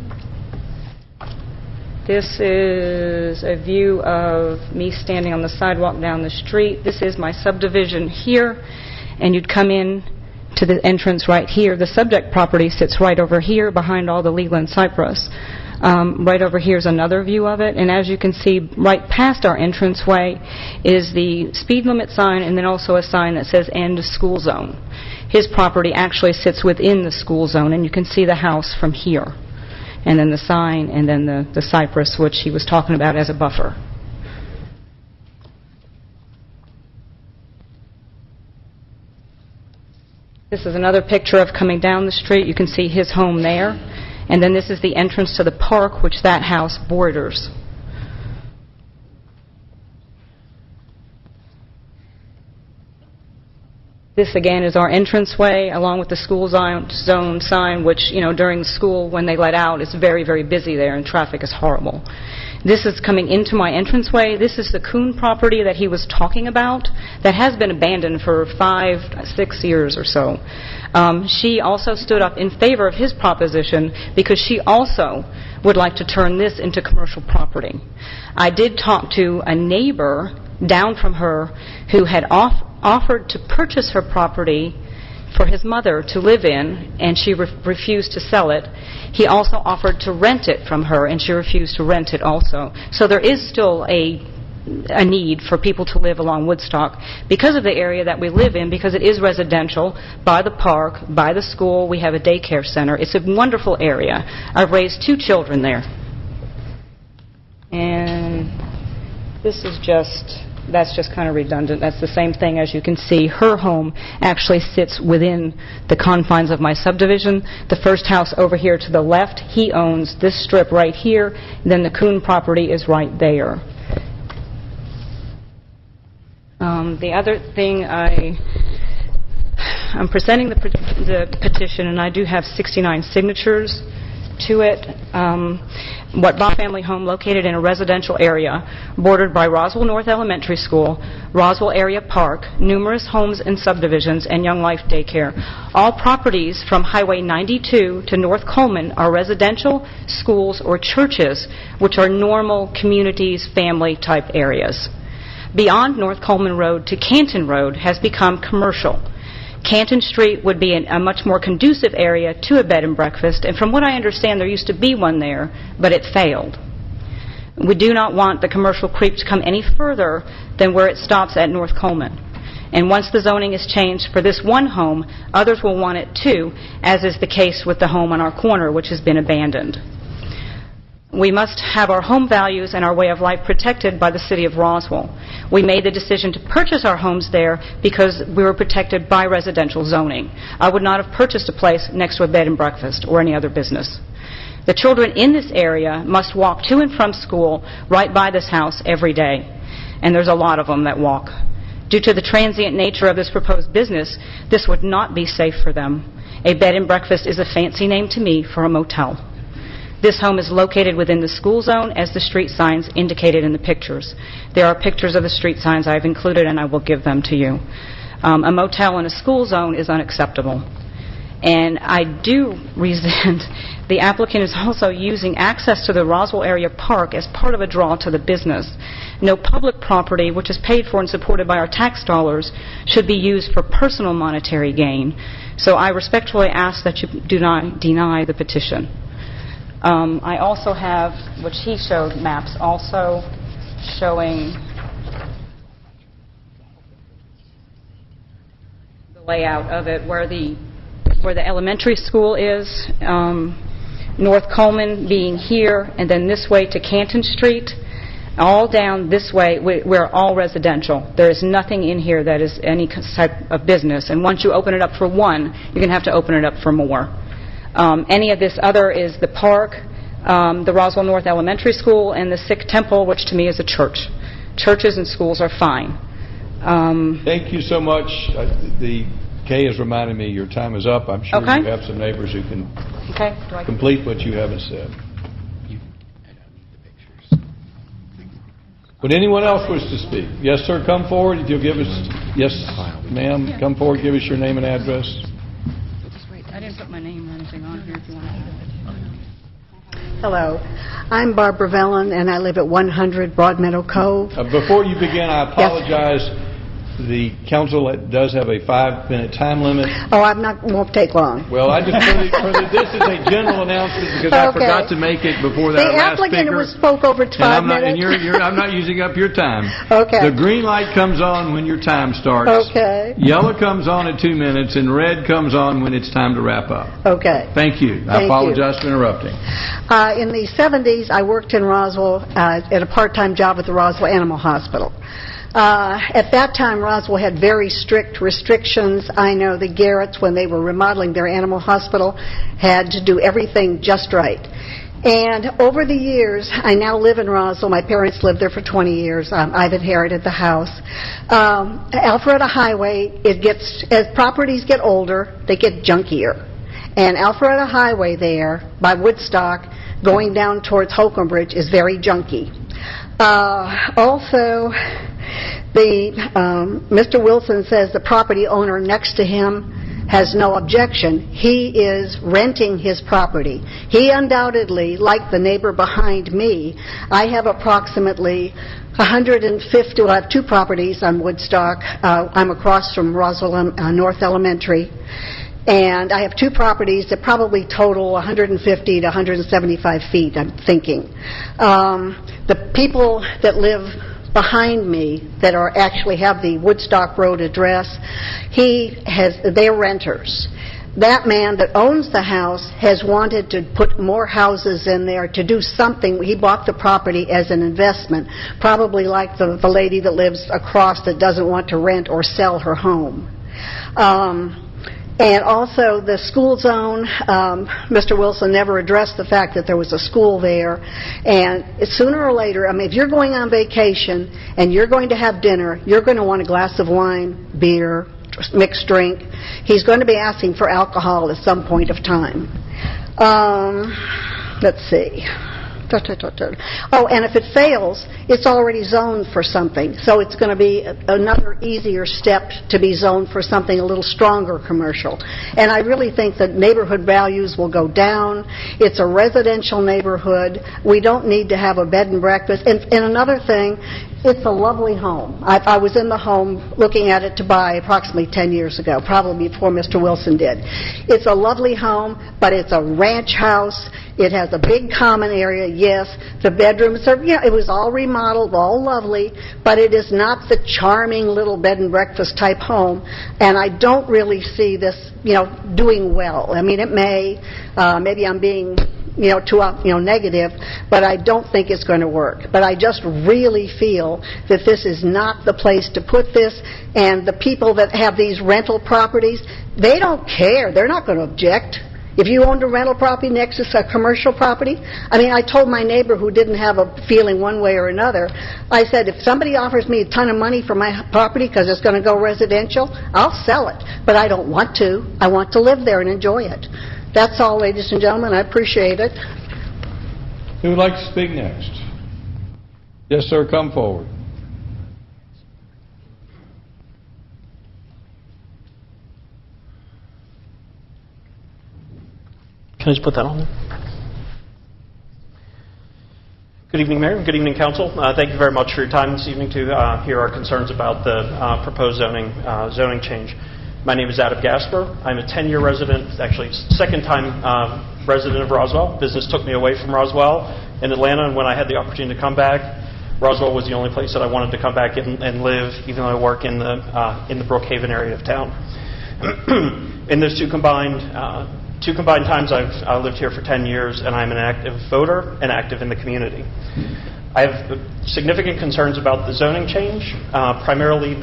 This is a view of me standing on the sidewalk down the street. This is my subdivision here, and you'd come in to the entrance right here. The subject property sits right over here behind all the Leland cypress. Right over here is another view of it, and as you can see, right past our entranceway is the speed limit sign, and then also a sign that says end school zone. His property actually sits within the school zone, and you can see the house from here, and then the sign, and then the cypress, which he was talking about as a buffer. This is another picture of coming down the street. You can see his home there. And then this is the entrance to the park, which that house borders. This, again, is our entranceway, along with the school zone sign, which, during school, when they let out, it's very, very busy there, and traffic is horrible. This is coming into my entranceway. This is the Kuhn property that he was talking about that has been abandoned for 5-6 years or so. She also stood up in favor of his proposition because she also would like to turn this into commercial property. I did talk to a neighbor down from her who had offered to purchase her property for his mother to live in, and she refused to sell it. He also offered to rent it from her, and she refused to rent it also. So there is still a need for people to live along Woodstock because of the area that we live in, because it is residential, by the park, by the school. We have a daycare center. It's a wonderful area. I've raised 2 children there. And this is that's just kind of redundant. That's the same thing. As you can see, her home actually sits within the confines of my subdivision. The first house over here to the left, he owns this strip right here. Then the Kuhn property is right there. The other thing, I'm presenting the petition, and I do have 69 signatures. to it. Family home located in a residential area bordered by Roswell North Elementary School, Roswell Area Park, numerous homes and subdivisions, and Young Life Daycare. All properties from Highway 92 to North Coleman are residential, schools, or churches, which are normal communities, family-type areas. Beyond North Coleman Road to Canton Road has become commercial. Canton Street would be a much more conducive area to a bed and breakfast, and from what I understand, there used to be one there, but it failed. We do not want the commercial creep to come any further than where it stops at North Coleman. And once the zoning is changed for this one home, others will want it too, as is the case with the home on our corner, which has been abandoned. We must have our home values and our way of life protected by the City of Roswell. We made the decision to purchase our homes there because we were protected by residential zoning. I would not have purchased a place next to a bed and breakfast or any other business. The children in this area must walk to and from school right by this house every day, and there's a lot of them that walk. Due to the transient nature of this proposed business, this would not be safe for them. A bed and breakfast is a fancy name to me for a motel. This home is located within the school zone as the street signs indicated in the pictures. There are pictures of the street signs I've included, and I will give them to you. A motel in a school zone is unacceptable. And I do resent the applicant is also using access to the Roswell Area Park as part of a draw to the business. No public property, which is paid for and supported by our tax dollars, should be used for personal monetary gain. So I respectfully ask that you do not deny the petition. I also have, which he showed, maps also showing the layout of it, where the elementary school is, North Coleman being here, and then this way to Canton Street, all down this way. We're all residential. There is nothing in here that is any type of business, and once you open it up for one, you're going to have to open it up for more. Any of this other is the park, the Roswell North Elementary School, and the Sikh Temple, which to me is a church. Churches and schools are fine. Thank you so much. Kay has reminded me your time is up. I'm sure you have some neighbors who can complete what you haven't said. Would anyone else wish to speak? Yes, sir, come forward. If you'll give us, yes, ma'am, come forward, give us your name and address. I didn't put my name or anything on here if you want to have it. Hello. I'm Barbara Vellon, and I live at 100 Broadmeadow Cove. Before you begin, I apologize. Yes. The council does have a 5-minute time limit. Oh, won't take long. Well, I just this is a general announcement because I forgot to make it before that last speaker. The applicant spoke over 5 minutes. I'm not using up your time. Okay. The green light comes on when your time starts. Okay. Yellow comes on at 2 minutes, and red comes on when it's time to wrap up. Okay. Thank you. I apologize for interrupting. In the 70s, I worked in Roswell at a part-time job at the Roswell Animal Hospital. At that time, Roswell had very strict restrictions. I know the Garretts, when they were remodeling their animal hospital, had to do everything just right. And over the years, I now live in Roswell. My parents lived there for 20 years. I've inherited the house. Alpharetta Highway, as properties get older, they get junkier. And Alpharetta Highway there, by Woodstock, going down towards Holcomb Bridge, is very junky. Also, Mr. Wilson says the property owner next to him has no objection. He is renting his property. He undoubtedly, like the neighbor behind me, I have approximately 150, I have 2 properties on Woodstock. I'm across from Roswell North Elementary. And I have 2 properties that probably total 150 to 175 feet, I'm thinking. The people that live behind me that actually have the Woodstock Road address, they're renters. That man that owns the house has wanted to put more houses in there to do something. He bought the property as an investment, probably like the lady that lives across that doesn't want to rent or sell her home. And also the school zone, Mr. Wilson never addressed the fact that there was a school there. And sooner or later, if you're going on vacation and you're going to have dinner, you're going to want a glass of wine, beer, mixed drink. He's going to be asking for alcohol at some point of time. Let's see. Oh, and if it fails, it's already zoned for something. So it's going to be another easier step to be zoned for something a little stronger commercial. And I really think that neighborhood values will go down. It's a residential neighborhood. We don't need to have a bed and breakfast. And another thing, it's a lovely home. I was in the home looking at it to buy approximately 10 years ago, probably before Mr. Wilson did. It's a lovely home, but it's a ranch house. It has a big common area, yes. The bedrooms are, it was all remodeled, all lovely, but it is not the charming little bed and breakfast type home, and I don't really see this, doing well. I mean, it may, maybe I'm being too negative, but I don't think it's going to work. But I just really feel that this is not the place to put this, and the people that have these rental properties, they don't care. They're not going to object. If you owned a rental property next to a commercial property, I told my neighbor who didn't have a feeling one way or another, I said, if somebody offers me a ton of money for my property because it's going to go residential, I'll sell it. But I don't want to. I want to live there and enjoy it. That's all, ladies and gentlemen. I appreciate it. Who would like to speak next? Yes, sir. Come forward. Can I just put that on there? Good evening, Mayor. Good evening, Council. Thank you very much for your time this evening to hear our concerns about the proposed zoning change. My name is Adam Gasper. I'm a 10-year resident, actually second-time resident of Roswell. Business took me away from Roswell in Atlanta, and when I had the opportunity to come back, Roswell was the only place that I wanted to come back and live, even though I work in the Brookhaven area of town. In those two combined times, I've lived here for 10 years, and I'm an active voter and active in the community. I have significant concerns about the zoning change, primarily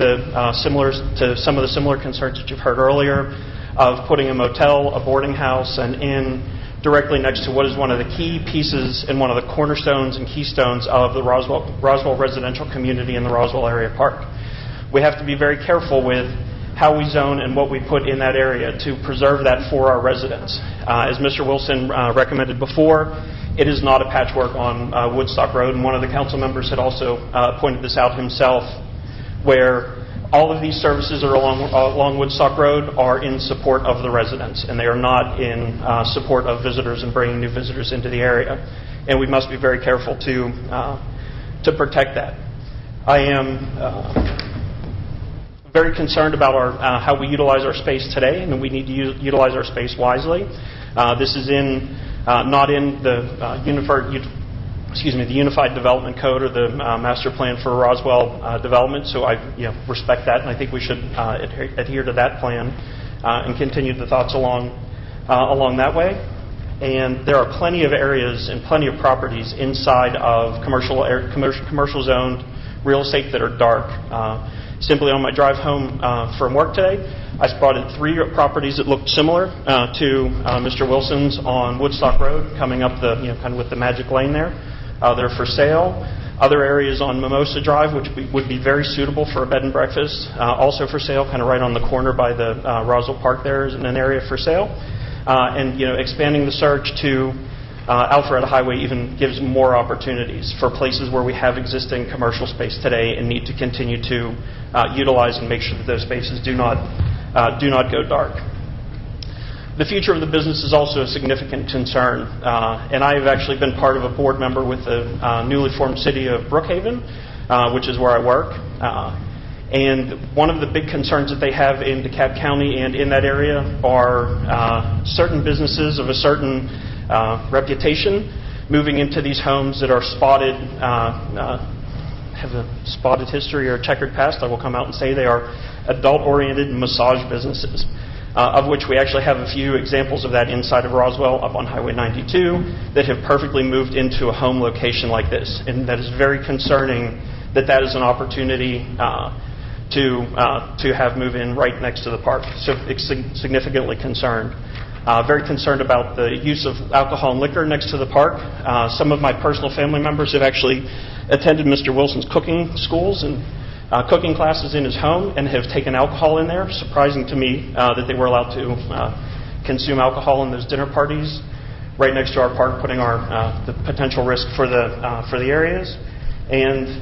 similar to some of the similar concerns that you've heard earlier, of putting a motel, a boarding house, and inn directly next to what is one of the key pieces and one of the cornerstones and keystones of the Roswell residential community in the Roswell Area Park. We have to be very careful with how we zone and what we put in that area to preserve that for our residents. As Mr. Wilson recommended before, it is not a patchwork on Woodstock Road, and one of the council members had also pointed this out himself, where all of these services are along Woodstock Road are in support of the residents, and they are not in support of visitors and bringing new visitors into the area. And we must be very careful to protect that. I am very concerned about how we utilize our space today, and we need to utilize our space wisely. This is not in the Unified Development Code or the Master Plan for Roswell Development, so I respect that, and I think we should adhere to that plan and continue the thoughts along that way. And there are plenty of areas and plenty of properties inside of commercial zoned real estate that are dark. Simply on my drive home from work today, I spotted 3 properties that looked similar to Mr. Wilson's on Woodstock Road, coming up kind of with the magic lane there. They're for sale. Other areas on Mimosa Drive, which would be very suitable for a bed and breakfast, also for sale, kind of right on the corner by the Roswell Park there is an area for sale. And expanding the search to Alpharetta Highway even gives more opportunities for places where we have existing commercial space today and need to continue to utilize and make sure that those spaces do not go dark. The future of the business is also a significant concern, and I have actually been part of a board member with the newly formed city of Brookhaven, which is where I work. And one of the big concerns that they have in DeKalb County and in that area are certain businesses of a certain reputation moving into these homes that are spotted, have a spotted history or a checkered past. I will come out and say they are adult-oriented massage businesses, of which we actually have a few examples of that inside of Roswell up on Highway 92 that have perfectly moved into a home location like this. And that is very concerning that is an opportunity to have move in right next to the park. So it's significantly concerned. Very concerned about the use of alcohol and liquor next to the park. Some of my personal family members have actually attended Mr. Wilson's cooking schools and cooking classes in his home and have taken alcohol in there. Surprising to me that they were allowed to consume alcohol in those dinner parties right next to our park, putting the potential risk for the areas. And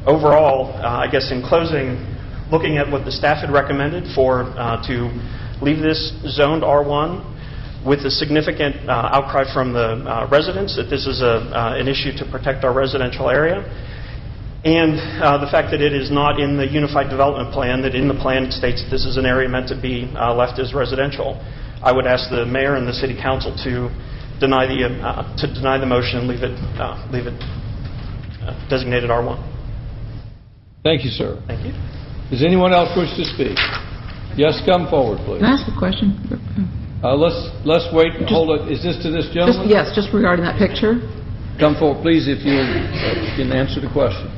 overall, I guess in closing, looking at what the staff had recommended to leave this zoned R1 with a significant outcry from the residents that this is an issue to protect our residential area, and the fact that it is not in the Unified Development Plan, that in the plan it states that this is an area meant to be left as residential. I would ask the mayor and the city council to deny the motion and leave it designated R1. Thank you, sir. Thank you. Does anyone else wish to speak? Yes, come forward, please. Can I ask a question? Let's wait. Hold it. Is this to this gentleman? Just regarding that picture. Come forward, please, if you can answer the question.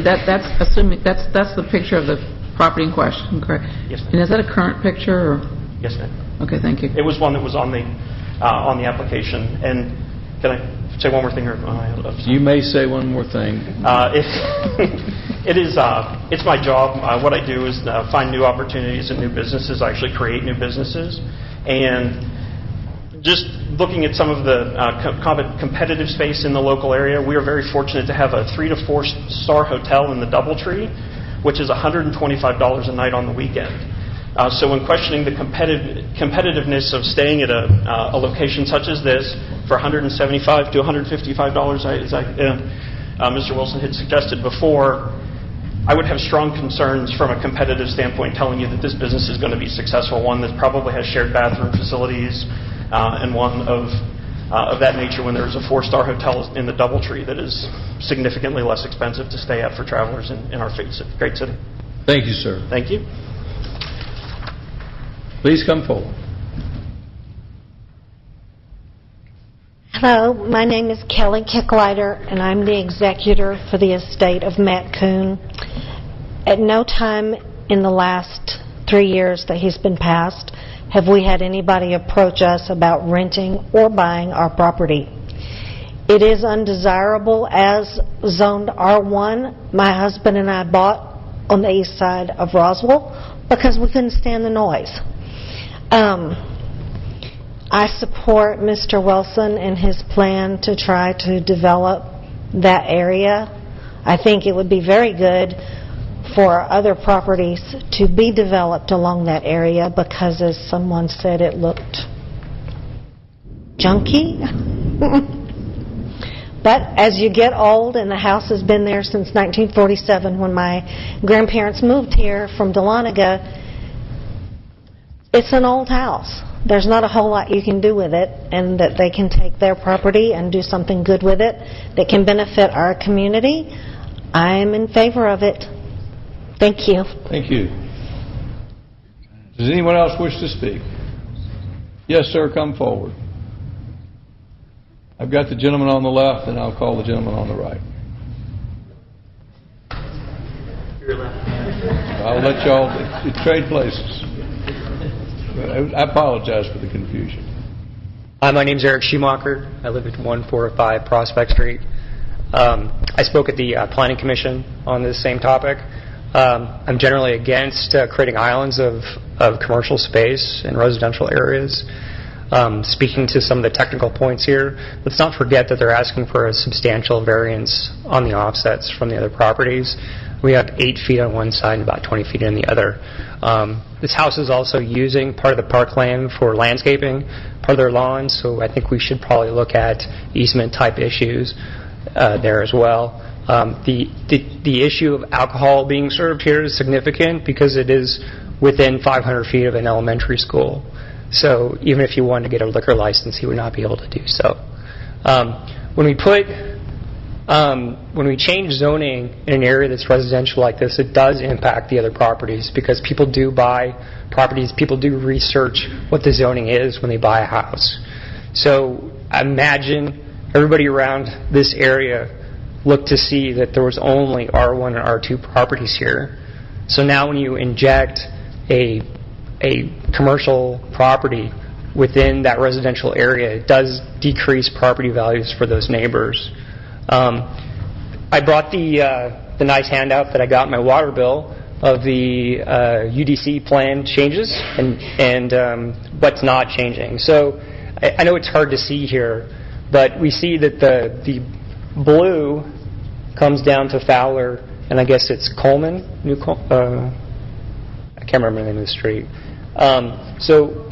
That's assuming that's the picture of the property in question, correct? Yes, ma'am. And is that a current picture? Or? Yes, ma'am. Okay, thank you. It was one that was on the application. And can I say one more thing? You may say one more thing. It's my job. What I do is find new opportunities and new businesses. I actually create new businesses. And just looking at some of the competitive space in the local area, we are very fortunate to have a 3 to 4 star hotel in the Doubletree, which is $125 a night on the weekend. So when questioning the competitiveness of staying at a location such as this for $175 to $155, as Mr. Wilson had suggested before, I would have strong concerns from a competitive standpoint telling you that this business is going to be successful, one that probably has shared bathroom facilities, and one of that nature when there's a 4-star hotel in the Doubletree that is significantly less expensive to stay at for travelers in our great city. Thank you, sir. Thank you. Please come forward. Hello, my name is Kelly Kicklighter, and I'm the executor for the estate of Matt Kuhn. At no time in the last 3 years that he's been passed have we had anybody approach us about renting or buying our property. It is undesirable as zoned R1. My husband and I bought on the east side of Roswell because we couldn't stand the noise. I support Mr. Wilson and his plan to try to develop that area. I think it would be very good for other properties to be developed along that area because, as someone said, it looked junky. But as you get old, and the house has been there since 1947 when my grandparents moved here from Dahlonega, it's an old house. There's not a whole lot you can do with it, and that they can take their property and do something good with it that can benefit our community. I'm in favor of it. Thank you. Thank you. Does anyone else wish to speak? Yes, sir, come forward. I've got the gentleman on the left, and I'll call the gentleman on the right. I'll let y'all trade places. I apologize for the confusion. Hi, my name's Eric Schumacher. I live at 145 Prospect Street. I spoke at the Planning Commission on this same topic. I'm generally against creating islands of commercial space in residential areas. Speaking to some of the technical points here, let's not forget that they're asking for a substantial variance on the offsets from the other properties. We have 8 feet on one side and about 20 feet on the other. This house is also using part of the parkland for landscaping, part of their lawns, so I think we should probably look at easement-type issues there as well. The issue of alcohol being served here is significant because it is within 500 feet of an elementary school. So even if you wanted to get a liquor license, you would not be able to do so. When we change zoning in an area that's residential like this, it does impact the other properties because people do buy properties, people do research what the zoning is when they buy a house. So imagine everybody around this area looked to see that there was only R1 and R2 properties here. So now when you inject a commercial property within that residential area, it does decrease property values for those neighbors. I brought the nice handout that I got in my water bill of the UDC plan changes and what's not changing. So I know it's hard to see here, but we see that the blue comes down to Fowler, and I guess it's Coleman, I can't remember the name of the street. So,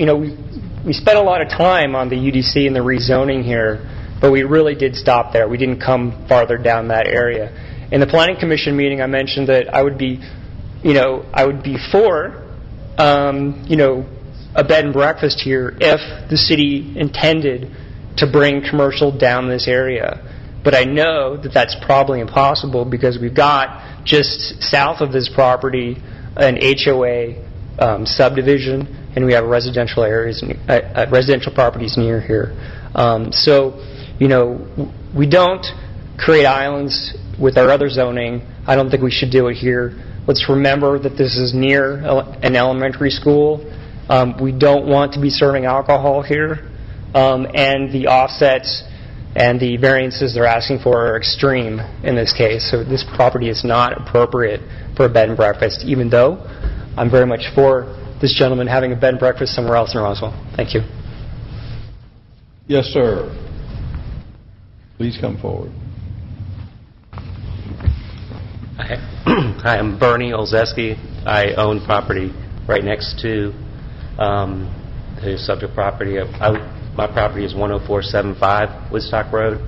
we spent a lot of time on the UDC and the rezoning here, but we really did stop there. We didn't come farther down that area. In the Planning Commission meeting, I mentioned that I would be for, a bed and breakfast here if the city intended to bring commercial down this area. But I know that that's probably impossible because we've got just south of this property an HOA subdivision, and we have residential areas, residential properties near here. So, we don't create islands with our other zoning. I don't think we should do it here. Let's remember that this is near an elementary school. We don't want to be serving alcohol here, and the offsets and the variances they're asking for are extreme in this case. So this property is not appropriate for a bed and breakfast, even though I'm very much for this gentleman having a bed and breakfast somewhere else in Roswell. Thank you. Yes, sir. Please come forward. Hi, I'm Bernie Olszewski. I own property right next to the subject property. My property is 10475 Woodstock Road.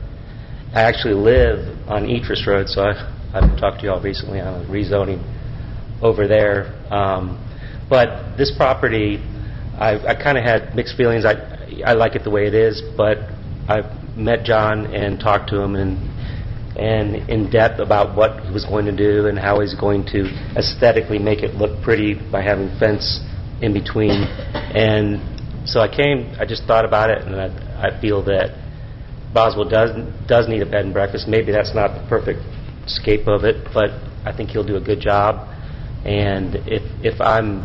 I actually live on Etris Road, so I've talked to you all recently on rezoning over there. But this property, I kind of had mixed feelings. I like it the way it is, but I've met John and talked to him and in depth about what he was going to do and how he's going to aesthetically make it look pretty by having fence in between. And so I just thought about it, and I feel that Boswell does need a bed and breakfast. Maybe that's not the perfect scape of it, but I think he'll do a good job. And if I'm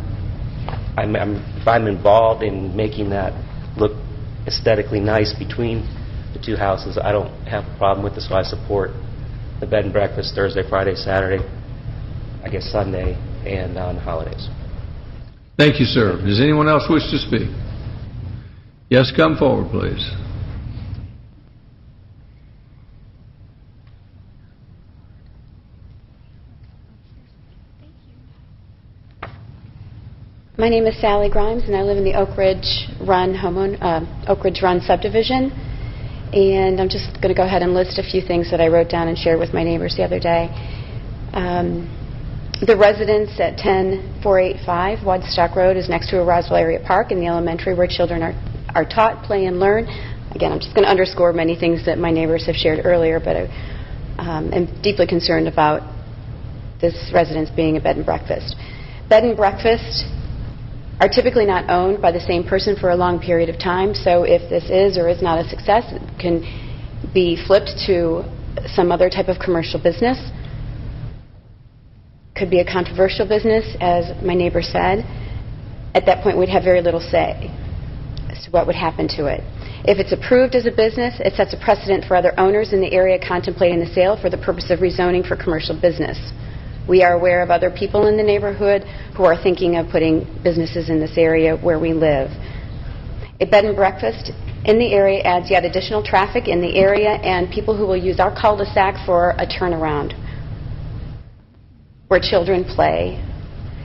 involved in making that look aesthetically nice between the two houses, I don't have a problem with it, so I support the bed and breakfast Thursday, Friday, Saturday, I guess Sunday, and on holidays. Thank you, sir. Does anyone else wish to speak? Yes, come forward, please. My name is Sally Grimes, and I live in the Oak Ridge Run subdivision. And I'm just going to go ahead and list a few things that I wrote down and shared with my neighbors the other day. The residence at 10485 Woodstock Road is next to a Roswell area park in the elementary where children are taught, play, and learn. Again, I'm just going to underscore many things that my neighbors have shared earlier, but I am deeply concerned about this residence being a bed and breakfast. Bed and breakfast are typically not owned by the same person for a long period of time, so if this is or is not a success, it can be flipped to some other type of commercial business. Could be a controversial business, as my neighbor said. At that point, we'd have very little say as to what would happen to it. If it's approved as a business, it sets a precedent for other owners in the area contemplating the sale for the purpose of rezoning for commercial business. We are aware of other people in the neighborhood who are thinking of putting businesses in this area where we live. A bed and breakfast in the area adds yet additional traffic in the area and people who will use our cul-de-sac for a turnaround where children play.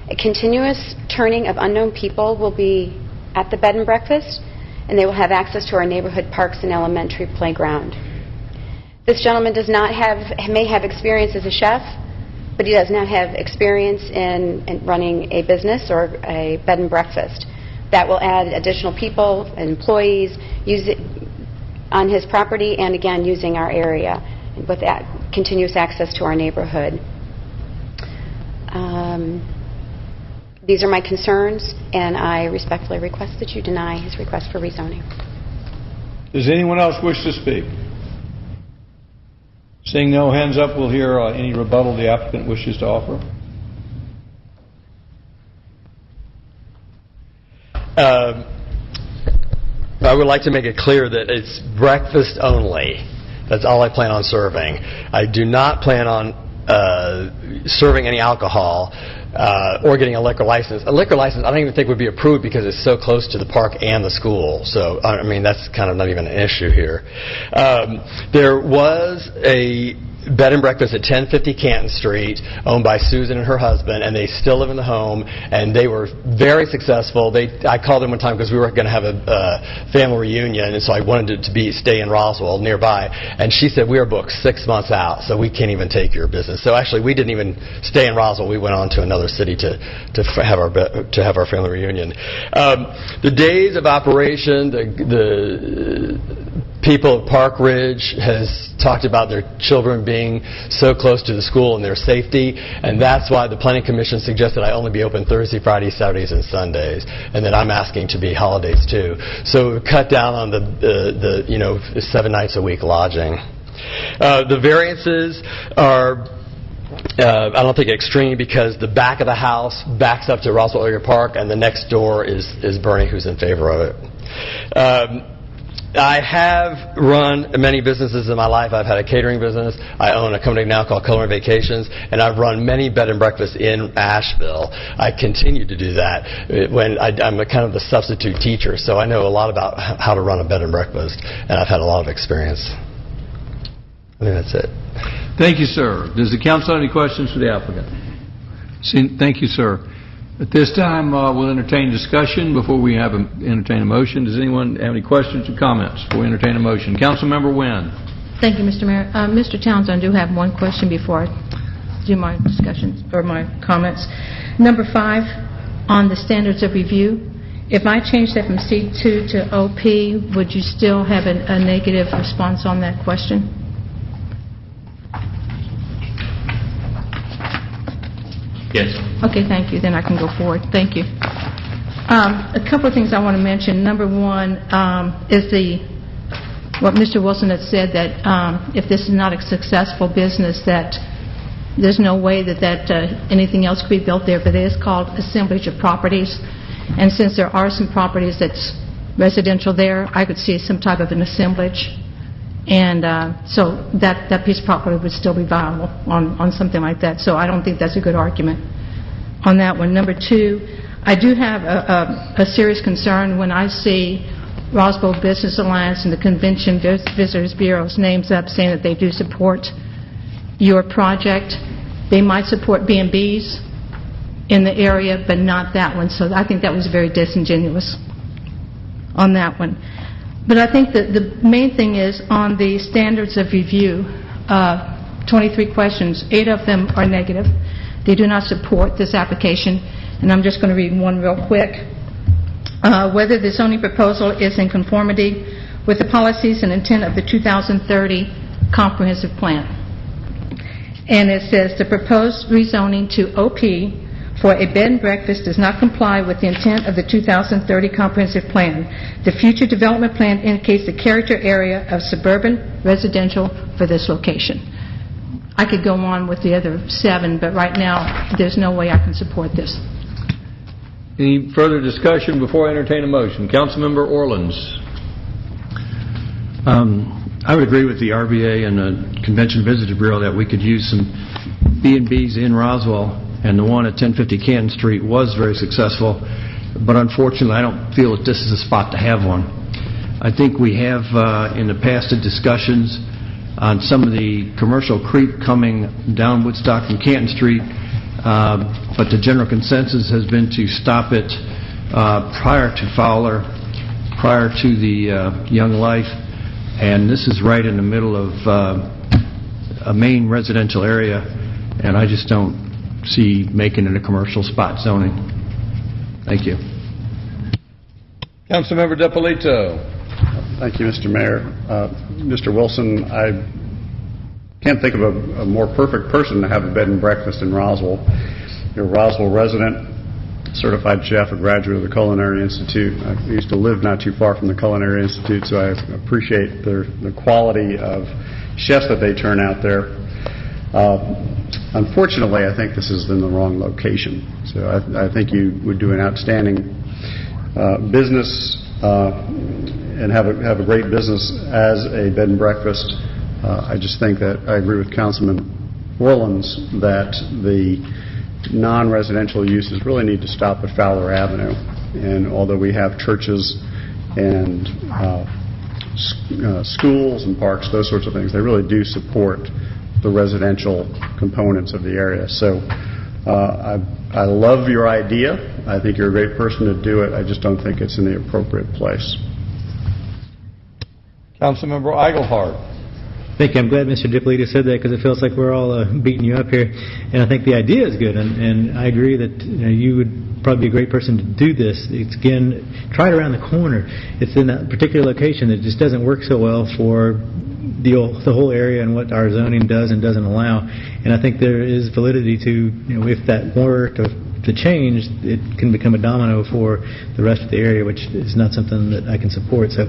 A continuous turning of unknown people will be at the bed and breakfast, and they will have access to our neighborhood parks and elementary playground. This gentleman may have experience as a chef, but he does not have experience in running a business or a bed and breakfast. That will add additional people and employees on his property and, again, using our area with that continuous access to our neighborhood. These are my concerns, and I respectfully request that you deny his request for rezoning. Does anyone else wish to speak? Seeing no hands up, we'll hear any rebuttal the applicant wishes to offer. I would like to make it clear that it's breakfast only. That's all I plan on serving. I do not plan on serving any alcohol. or getting a liquor license. A liquor license, I don't even think would be approved because it's so close to the park and the school. So, I mean, that's kind of not even an issue here. There was a bed and breakfast at 1050 Canton Street, owned by Susan and her husband, and they still live in the home, and they were very successful. I called them one time because we were going to have a family reunion, and so I wanted it to stay in Roswell, nearby, and she said, we are booked 6 months out, so we can't even take your business. So actually, we didn't even stay in Roswell. We went on to another city to have our family reunion. The days of operation, the people of Park Ridge has talked about their children being so close to the school and their safety, and that's why the Planning Commission suggested I only be open Thursday, Friday, Saturdays, and Sundays, and then I'm asking to be holidays too. So we cut down on the 7 nights a week lodging. The variances are I don't think extreme because the back of the house backs up to Roswell Area Park, and the next door is Bernie, who's in favor of it. I have run many businesses in my life. I've had a catering business. I own a company now called Culinary Vacations, and I've run many bed and breakfasts in Asheville. I continue to do that when I'm a kind of the substitute teacher, so I know a lot about how to run a bed and breakfast, and I've had a lot of experience. I think that's it. Thank you, sir. Does the council have any questions for the applicant? Thank you, sir. At this time, we'll entertain discussion before we entertain a motion. Does anyone have any questions or comments before we entertain a motion? Councilmember Wynn. Thank you, Mr. Mayor. Mr. Townsend, I do have one question before I do my discussions or my comments. Number 5, on the standards of review. If I change that from C2 to OP, would you still have a negative response on that question? Yes. Okay, thank you. Then I can go forward. Thank you. A couple of things I want to mention. Number 1 is what Mr. Wilson had said, that if this is not a successful business, that there's no way that anything else could be built there, but it is called assemblage of properties. And since there are some properties that's residential there, I could see some type of an assemblage. And so that piece of property would still be viable on something like that. So I don't think that's a good argument on that one. Number 2, I do have a serious concern when I see Roswell Business Alliance and the Convention Visitors Bureau's names up saying that they do support your project. They might support B&Bs in the area, but not that one. So I think that was very disingenuous on that one. But I think that the main thing is on the standards of review, 23 questions, 8 of them are negative. They do not support this application, and I'm just going to read one real quick. Whether the zoning proposal is in conformity with the policies and intent of the 2030 comprehensive plan. And it says the proposed rezoning to OP for a bed and breakfast does not comply with the intent of the 2030 comprehensive plan. The future development plan indicates the character area of suburban residential for this location. I could go on with the other 7, but right now there's no way I can support this. Any further discussion before I entertain a motion? Councilmember Orleans. I would agree with the RVA and the Convention Visitors Bureau that we could use some B&Bs in Roswell, and the one at 1050 Canton Street was very successful, but unfortunately I don't feel that this is a spot to have one. I think we have in the past had discussions on some of the commercial creep coming down Woodstock and Canton Street, but the general consensus has been to stop it prior to Fowler, prior to the Young Life, and this is right in the middle of a main residential area, and I just don't see making it a commercial spot zoning. Thank you. Councilmember DiPolito. Thank you, Mr. Mayor. Mr. Wilson, I can't think of a more perfect person to have a bed and breakfast in Roswell. You're a Roswell resident, certified chef, a graduate of the Culinary Institute. I used to live not too far from the Culinary Institute, so I appreciate the quality of chefs that they turn out there. Unfortunately, I think this is in the wrong location. So I think you would do an outstanding business and have a great business as a bed and breakfast. I just think that I agree with Councilman Orleans that the non-residential uses really need to stop at Fowler Avenue. And although we have churches and schools and parks, those sorts of things, they really do support the residential components of the area. So I love your idea. I think you're a great person to do it. I just don't think it's in the appropriate place. Councilmember Eichelhardt. Thank you. I'm glad Mr. Dippolito said that because it feels like we're all beating you up here. And I think the idea is good, and I agree that you would probably be a great person to do this. It's, again, try it around the corner. It's in that particular location that just doesn't work so well for the whole area and what our zoning does and doesn't allow. And I think there is validity to, if that were to change, it can become a domino for the rest of the area, which is not something that I can support. So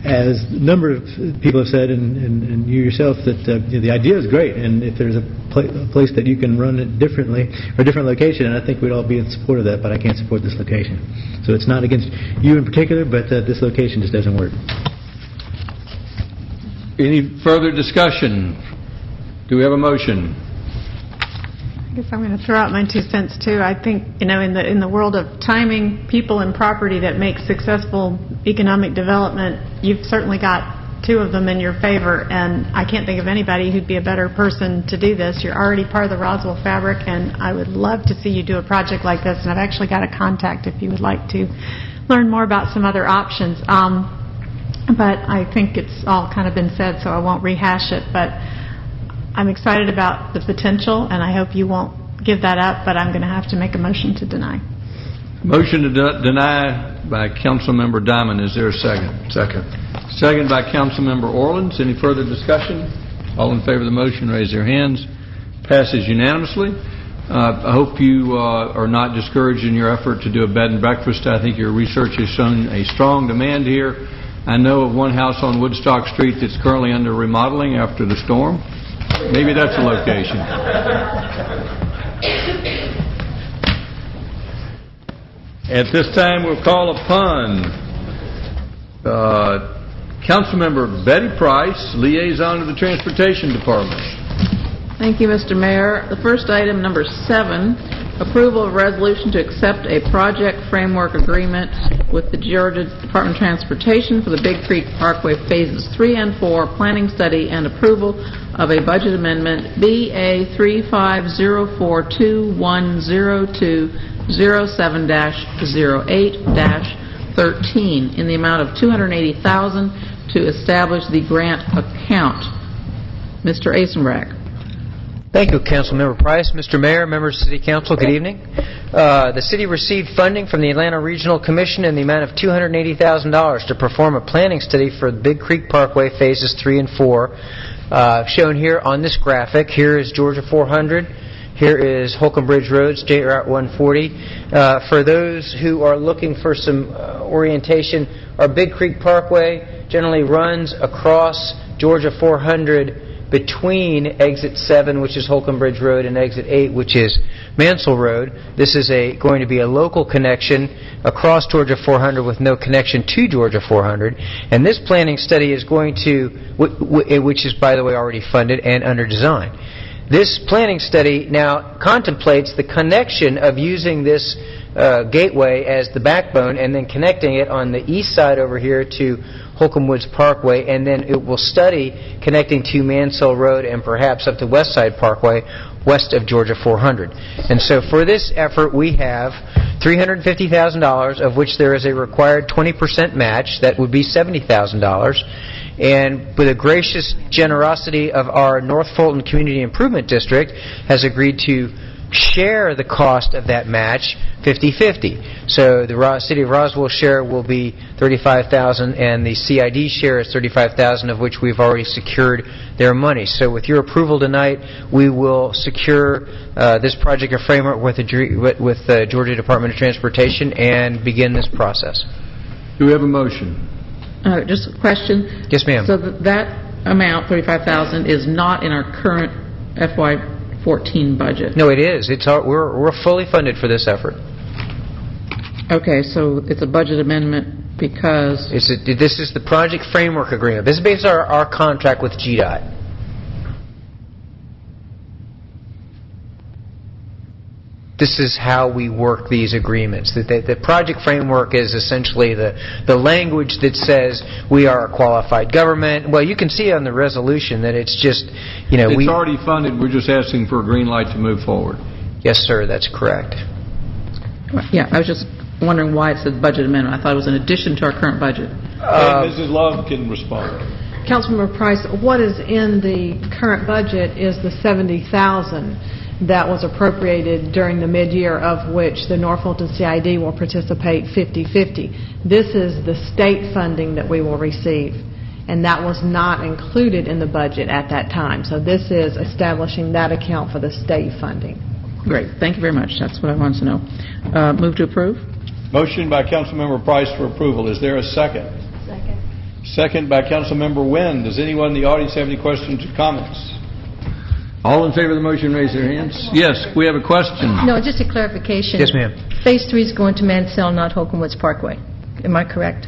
as a number of people have said, and you yourself, that the idea is great, and if there's a place that you can run it differently, or a different location, and I think we'd all be in support of that, but I can't support this location. So it's not against you in particular, but this location just doesn't work. Any further discussion? Do we have a motion? I guess I'm going to throw out my 2 cents too. I think, in the world of timing people and property that make successful economic development, you've certainly got 2 of them in your favor, and I can't think of anybody who'd be a better person to do this. You're already part of the Roswell fabric, and I would love to see you do a project like this, and I've actually got a contact if you would like to learn more about some other options. But I think it's all kind of been said, so I won't rehash it, but I'm excited about the potential, and I hope you won't give that up, but I'm going to have to make a motion to deny. Motion to deny by Councilmember Diamond. Is there a second? Second. Second by Councilmember Orleans. Any further discussion? All in favor of the motion, raise their hands. Passes unanimously. I hope you are not discouraged in your effort to do a bed and breakfast. I think your research has shown a strong demand here. I know of one house on Woodstock Street that's currently under remodeling after the storm. Maybe that's a location. At this time, we'll call upon Councilmember Betty Price, liaison to the Transportation Department. Thank you, Mr. Mayor. The first item, number 7, approval of resolution to accept a project framework agreement with the Georgia Department of Transportation for the Big Creek Parkway Phases 3 and 4 planning study and approval of a budget amendment BA 3504210207-08-13 in the amount of $280,000 to establish the grant account. Mr. Asenbrack. Thank you, Councilmember Price. Mr. Mayor, members of City Council, good evening. The city received funding from the Atlanta Regional Commission in the amount of $280,000 to perform a planning study for the Big Creek Parkway Phases 3 and 4. Shown here on this graphic, here is Georgia 400. Here is Holcomb Bridge Road, State Route 140. For those who are looking for some orientation, our Big Creek Parkway generally runs across Georgia 400 between Exit 7, which is Holcomb Bridge Road, and Exit 8, which is Mansell Road. This is going to be a local connection across Georgia 400 with no connection to Georgia 400. And this planning study is going to, which is, by the way, already funded and under design. This planning study now contemplates the connection of using this gateway as the backbone and then connecting it on the east side over here to Holcomb Woods Parkway, and then it will study connecting to Mansell Road and perhaps up to West Side Parkway west of Georgia 400. And so for this effort we have $350,000, of which there is a required 20% match. That would be $70,000. And with the gracious generosity of our North Fulton Community Improvement District has agreed to share the cost of that match 50-50. So the City of Roswell share will be $35,000 and the CID share is $35,000, of which we've already secured their money. So with your approval tonight, we will secure this project framework with the Georgia Department of Transportation and begin this process. Do we have a motion? Just a question. Yes, ma'am. So that amount, $35,000, is not in our current FY14 budget? No, it is. We're fully funded for this effort. Okay, so it's a budget amendment because... This is the project framework agreement. This is based on our contract with GDOT. this is how we work these agreements. The project framework is essentially the language that says we are a qualified government. Well, you can see on the resolution that it's just, It's already funded, we're just asking for a green light to move forward. Yes, sir, that's correct. Yeah, I was just wondering why it said budget amendment. I thought it was in addition to our current budget. Mrs. Love can respond. Councilmember Price, what is in the current budget is the $70,000 that was appropriated during the mid-year, of which the North Fulton CID will participate 50-50. This is the state funding that we will receive, and that was not included in the budget at that time. So this is establishing that account for the state funding. Great. Thank you very much. That's what I wanted to know. Move to approve? Motion by Councilmember Price for approval. Is there a second? Second. Second by Councilmember Wynn. Does anyone in the audience have any questions or comments? All in favor of the motion, raise their hands. Yes, we have a question. No, just a clarification. Yes, ma'am. Phase 3 is going to Mansell, not Holcomb Woods Parkway. Am I correct?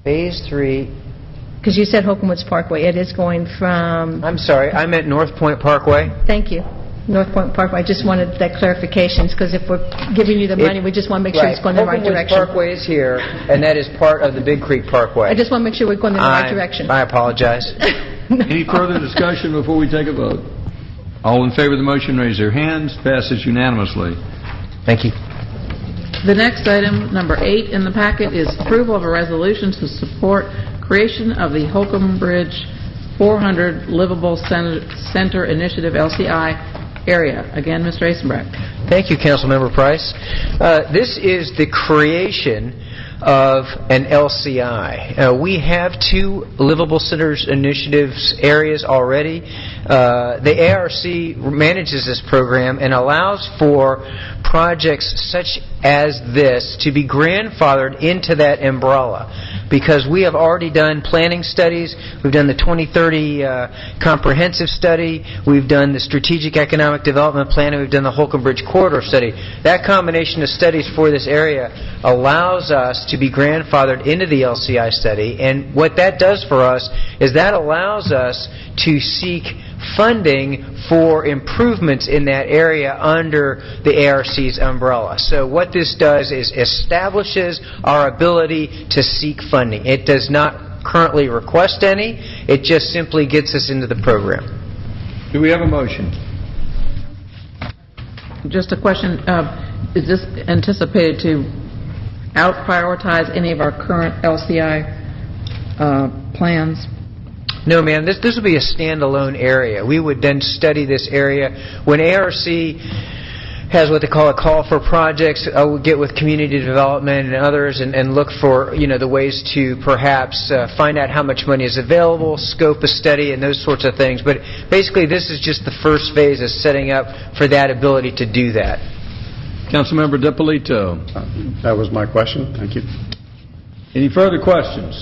Phase 3... Because you said Holcomb Woods Parkway. It is going from... I'm sorry, I meant North Point Parkway. Thank you. North Point Parkway. I just wanted that clarification, because if we're giving you the money, we just want to make sure it's going in the right direction. Holcomb Woods Parkway is here, and that is part of the Big Creek Parkway. I just want to make sure we're going in the right direction. I apologize. Any further discussion before we take a vote? All in favor of the motion, raise their hands. Passes unanimously. Thank you. The next item, number 8 in the packet, is approval of a resolution to support creation of the Holcomb Bridge 400 Livable Center Initiative LCI area. Again, Mr. Asenbrecht. Thank you, Councilmember Price. This is the creation of an LCI. We have 2 Livable Centers Initiatives areas already. The ARC manages this program and allows for projects such as this to be grandfathered into that umbrella, because we have already done planning studies. We've done the 2030 comprehensive study. We've done the strategic economic development plan, and we've done the Holcomb Bridge corridor study. That combination of studies for this area allows us to be grandfathered into the LCI study, and what that does for us is that allows us to seek funding for improvements in that area under the ARC's umbrella. So what this does is establishes our ability to seek funding. It does not currently request any. It just simply gets us into the program. Do we have a motion? Just a question. Is this anticipated to out-prioritize any of our current LCI plans? No, ma'am. This will be a standalone area. We would then study this area. When ARC has what they call a call for projects, I will get with community development and others and look for the ways to perhaps find out how much money is available, scope a study, and those sorts of things. But basically, this is just the first phase of setting up for that ability to do that. Councilmember DiPolito. That was my question. Thank you. Any further questions?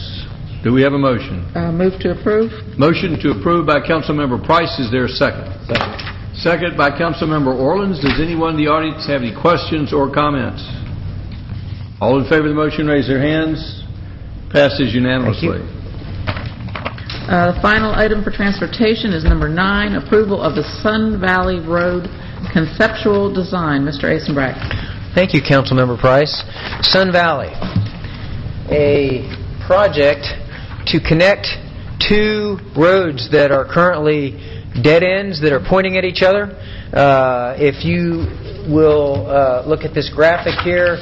Do we have a motion? Move to approve. Motion to approve by Councilmember Price. Is there a second? Second by Councilmember Orlins. Does anyone in the audience have any questions or comments? All in favor of the motion, raise their hands. Passes unanimously. The final item for transportation is number 9, approval of the Sun Valley Road conceptual design. Mr. Asenbrecht. Thank you, Councilmember Price. Sun Valley, a project to connect 2 roads that are currently dead ends that are pointing at each other. If you will look at this graphic here,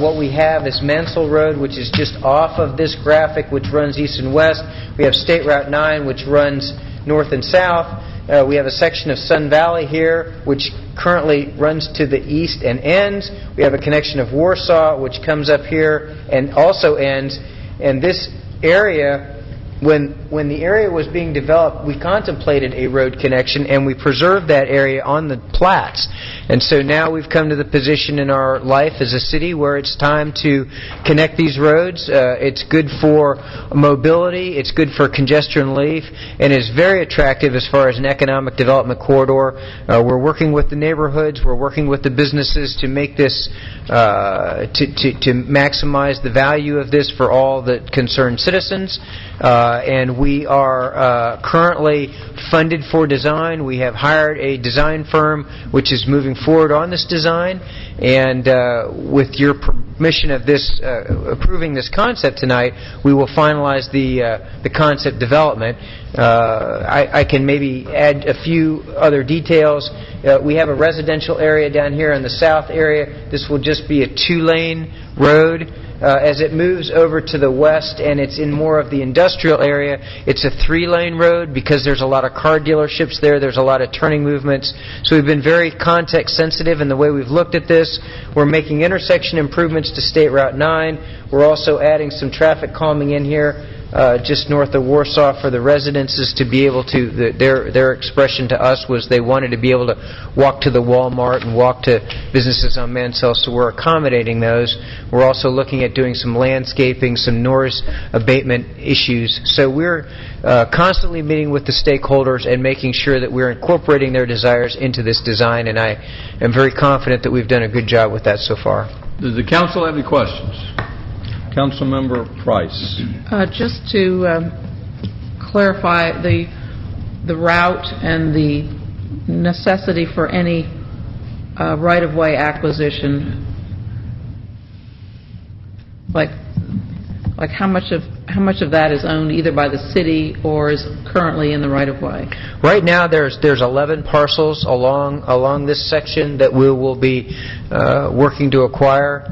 what we have is Mansell Road, which is just off of this graphic, which runs east and west. We have State Route 9, which runs north and south. We have a section of Sun Valley here, which currently runs to the east and ends. We have a connection of Warsaw, which comes up here and also ends. And this area, when the area was being developed, we contemplated a road connection, and we preserved that area on the plats. And so now we've come to the position in our life as a city where it's time to connect these roads. It's good for mobility, it's good for congestion relief, and it's very attractive as far as an economic development corridor. We're working with the neighborhoods, we're working with the businesses to make this, to maximize the value of this for all the concerned citizens. and we are currently funded for design. We have hired a design firm which is moving forward on this design, and with your permission of this, approving this concept tonight, we will finalize the concept development. I can maybe add a few other details. We have a residential area down here in the south area. This will just be a 2-lane road. As it moves over to the west and it's in more of the industrial area, it's a 3-lane road because there's a lot of car dealerships there. There's a lot of turning movements. So we've been very context sensitive in the way we've looked at this. We're making intersection improvements to State Route 9. We're also adding some traffic calming in here just north of Warsaw for the residences to be able to, their expression to us was they wanted to be able to walk to the Walmart and walk to businesses on Mansell, so we're accommodating those. We're also looking at doing some landscaping, some noise abatement issues. So we're constantly meeting with the stakeholders and making sure that we're incorporating their desires into this design, and I am very confident that we've done a good job with that so far. Does the council have any questions? Councilmember Price. Just to clarify the route and the necessity for any right-of-way acquisition, like how much of that is owned either by the city or is currently in the right-of-way? Right now, there's 11 parcels along this section that we will be working to acquire.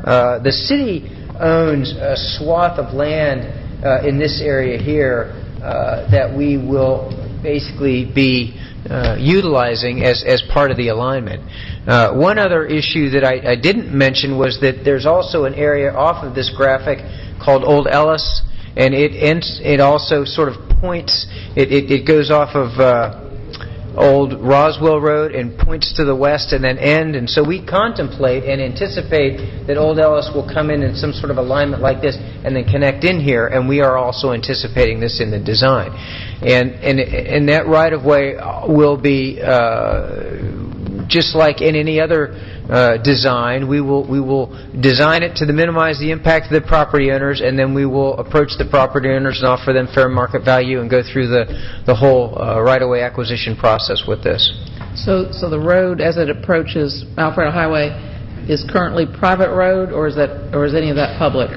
The city owns a swath of land in this area here that we will basically be utilizing as part of the alignment. One other issue that I didn't mention was that there's also an area off of this graphic called Old Ellis, and it also sort of points, it goes off of Old Roswell Road and points to the west and then end. And so we contemplate and anticipate that Old Ellis will come in some sort of alignment like this and then connect in here, and we are also anticipating this in the design. And that right-of-way will be just like in any other design. We will design it to minimize the impact of the property owners, and then we will approach the property owners and offer them fair market value and go through the whole right-of-way acquisition process with this. So the road as it approaches Alpharetta Highway is currently private road, or is any of that public?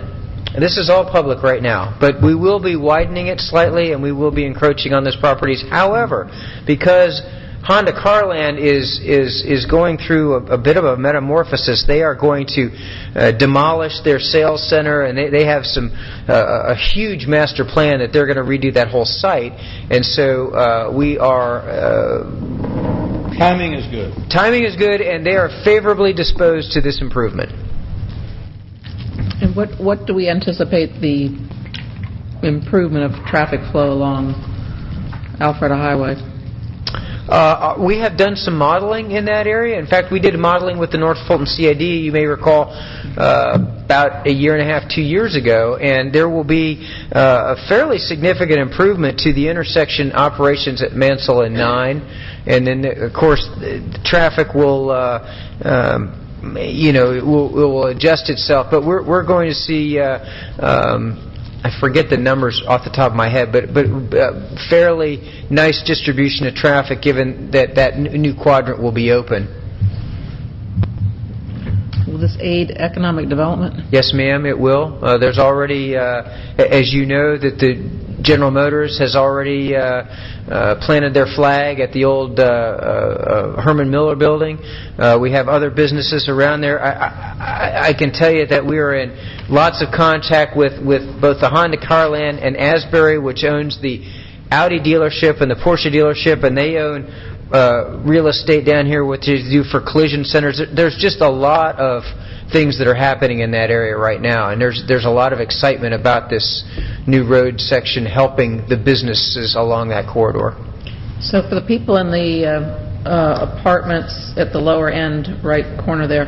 This is all public right now, but we will be widening it slightly and we will be encroaching on those properties. However, because Honda Carland is going through a bit of a metamorphosis. They are going to demolish their sales center, and they have a huge master plan that they're going to redo that whole site. And so we are... Timing is good. Timing is good, and they are favorably disposed to this improvement. And what do we anticipate the improvement of traffic flow along Alpharetta Highway? We have done some modeling in that area. In fact, we did modeling with the North Fulton CID, you may recall, about a year and a half, 2 years ago, and there will be a fairly significant improvement to the intersection operations at Mansell and 9. And then, of course, the traffic will... it will adjust itself, but we're going to see, I forget the numbers off the top of my head, but fairly nice distribution of traffic given that new quadrant will be open. Will this aid economic development? Yes, ma'am, it will. There's already, as you know, that the General Motors has already planted their flag at the old Herman Miller building. We have other businesses around there. I can tell you that we are in lots of contact with both the Honda Carland and Asbury, which owns the Audi dealership and the Porsche dealership, and they own real estate down here, which is due for collision centers. There's just a lot of things that are happening in that area right now, and there's a lot of excitement about this new road section helping the businesses along that corridor. So for the people in the apartments at the lower end right corner there,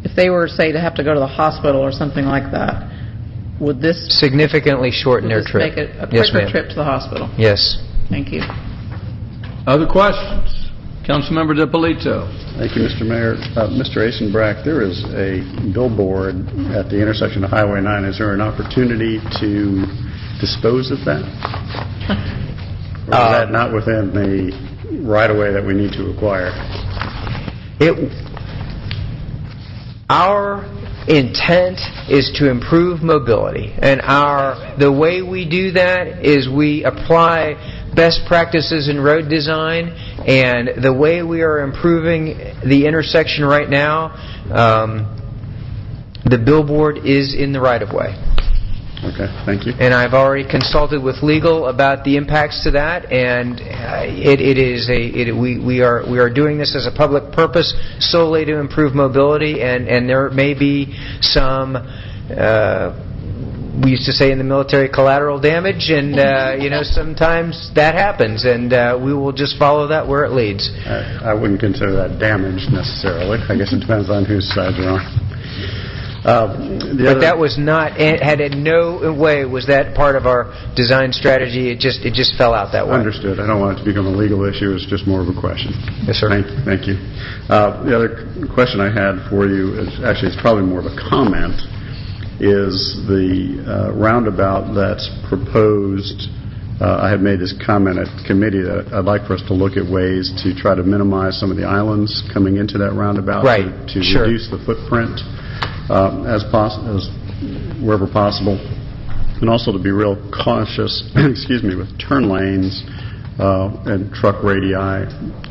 if they were, say, to have to go to the hospital or something like that, would this significantly shorten their trip? Make it a quicker trip to the hospital? Yes. Thank you. Other questions? Councilmember DiPolito. Thank you, Mr. Mayor. Mr. Asenbrack, there is a billboard at the intersection of Highway 9. Is there an opportunity to dispose of that? Or is that not within the right-of-way that we need to acquire? Our intent is to improve mobility, and the way we do that is we apply best practices in road design, and the way we are improving the intersection right now, the billboard is in the right-of-way. Okay, thank you. And I've already consulted with legal about the impacts to that, and we are doing this as a public purpose solely to improve mobility, and there may be some. We used to say in the military, collateral damage, and sometimes that happens, and we will just follow that where it leads. I wouldn't consider that damage necessarily. I guess it depends on whose side you're on. But that was not, had in no way was that part of our design strategy. It just fell out that way. Understood. I don't want it to become a legal issue. It's just more of a question. Yes, sir. Thank you. The other question I had for you is actually it's probably more of a comment. Is the roundabout that's proposed? I had made this comment at committee that I'd like for us to look at ways to try to minimize some of the islands coming into that roundabout, right? To reduce the footprint. As wherever possible, and also to be real cautious, with turn lanes and truck radii.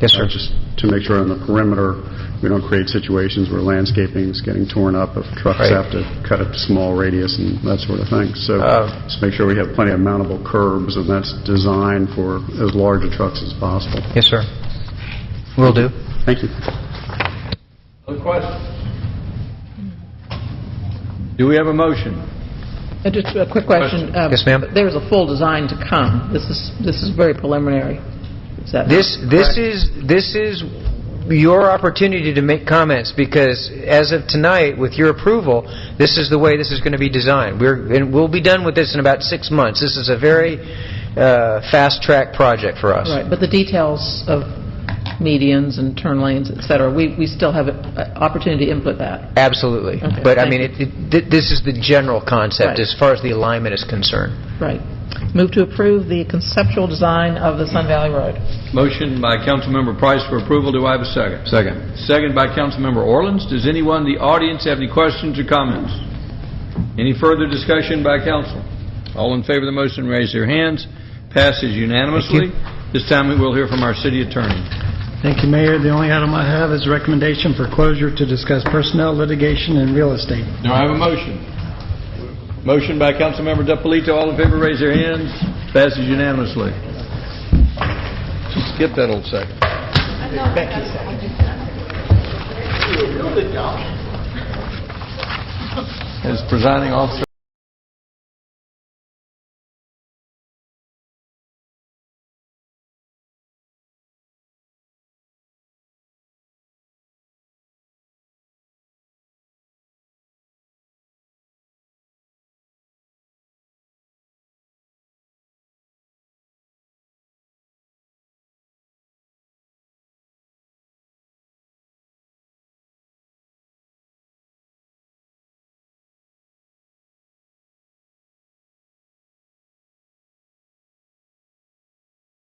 Yes, sir. Just to make sure on the perimeter we don't create situations where landscaping is getting torn up if trucks have to cut a small radius and that sort of thing. So just make sure we have plenty of mountable curbs, and that's designed for as large a trucks as possible. Yes, sir. Will do. Thank you. Other questions? Do we have a motion? Just a quick question. Yes, ma'am. There's a full design to come. This is very preliminary. Is that this is your opportunity to make comments, because as of tonight, with your approval, this is the way this is going to be designed. We'll be done with this in about 6 months. This is a very fast-track project for us. Right, but the details of medians and turn lanes, et cetera, we still have an opportunity to input that. Absolutely. Okay, but I mean, this is the general concept as far as the alignment is concerned. Right. Move to approve the conceptual design of the Sun Valley Road. Motion by Councilmember Price for approval. Do I have a second? Second. Second by Councilmember Orleans. Does anyone in the audience have any questions or comments? Any further discussion by council? All in favor of the motion, raise their hands. Passes unanimously. This time we will hear from our city attorney. Thank you, Mayor. The only item I have is a recommendation for closure to discuss personnel, litigation, and real estate. Do I have a motion? Motion by Councilmember DePolito. All in favor, raise their hands. Passes unanimously. Skip that old second. Thank you. As presiding officer.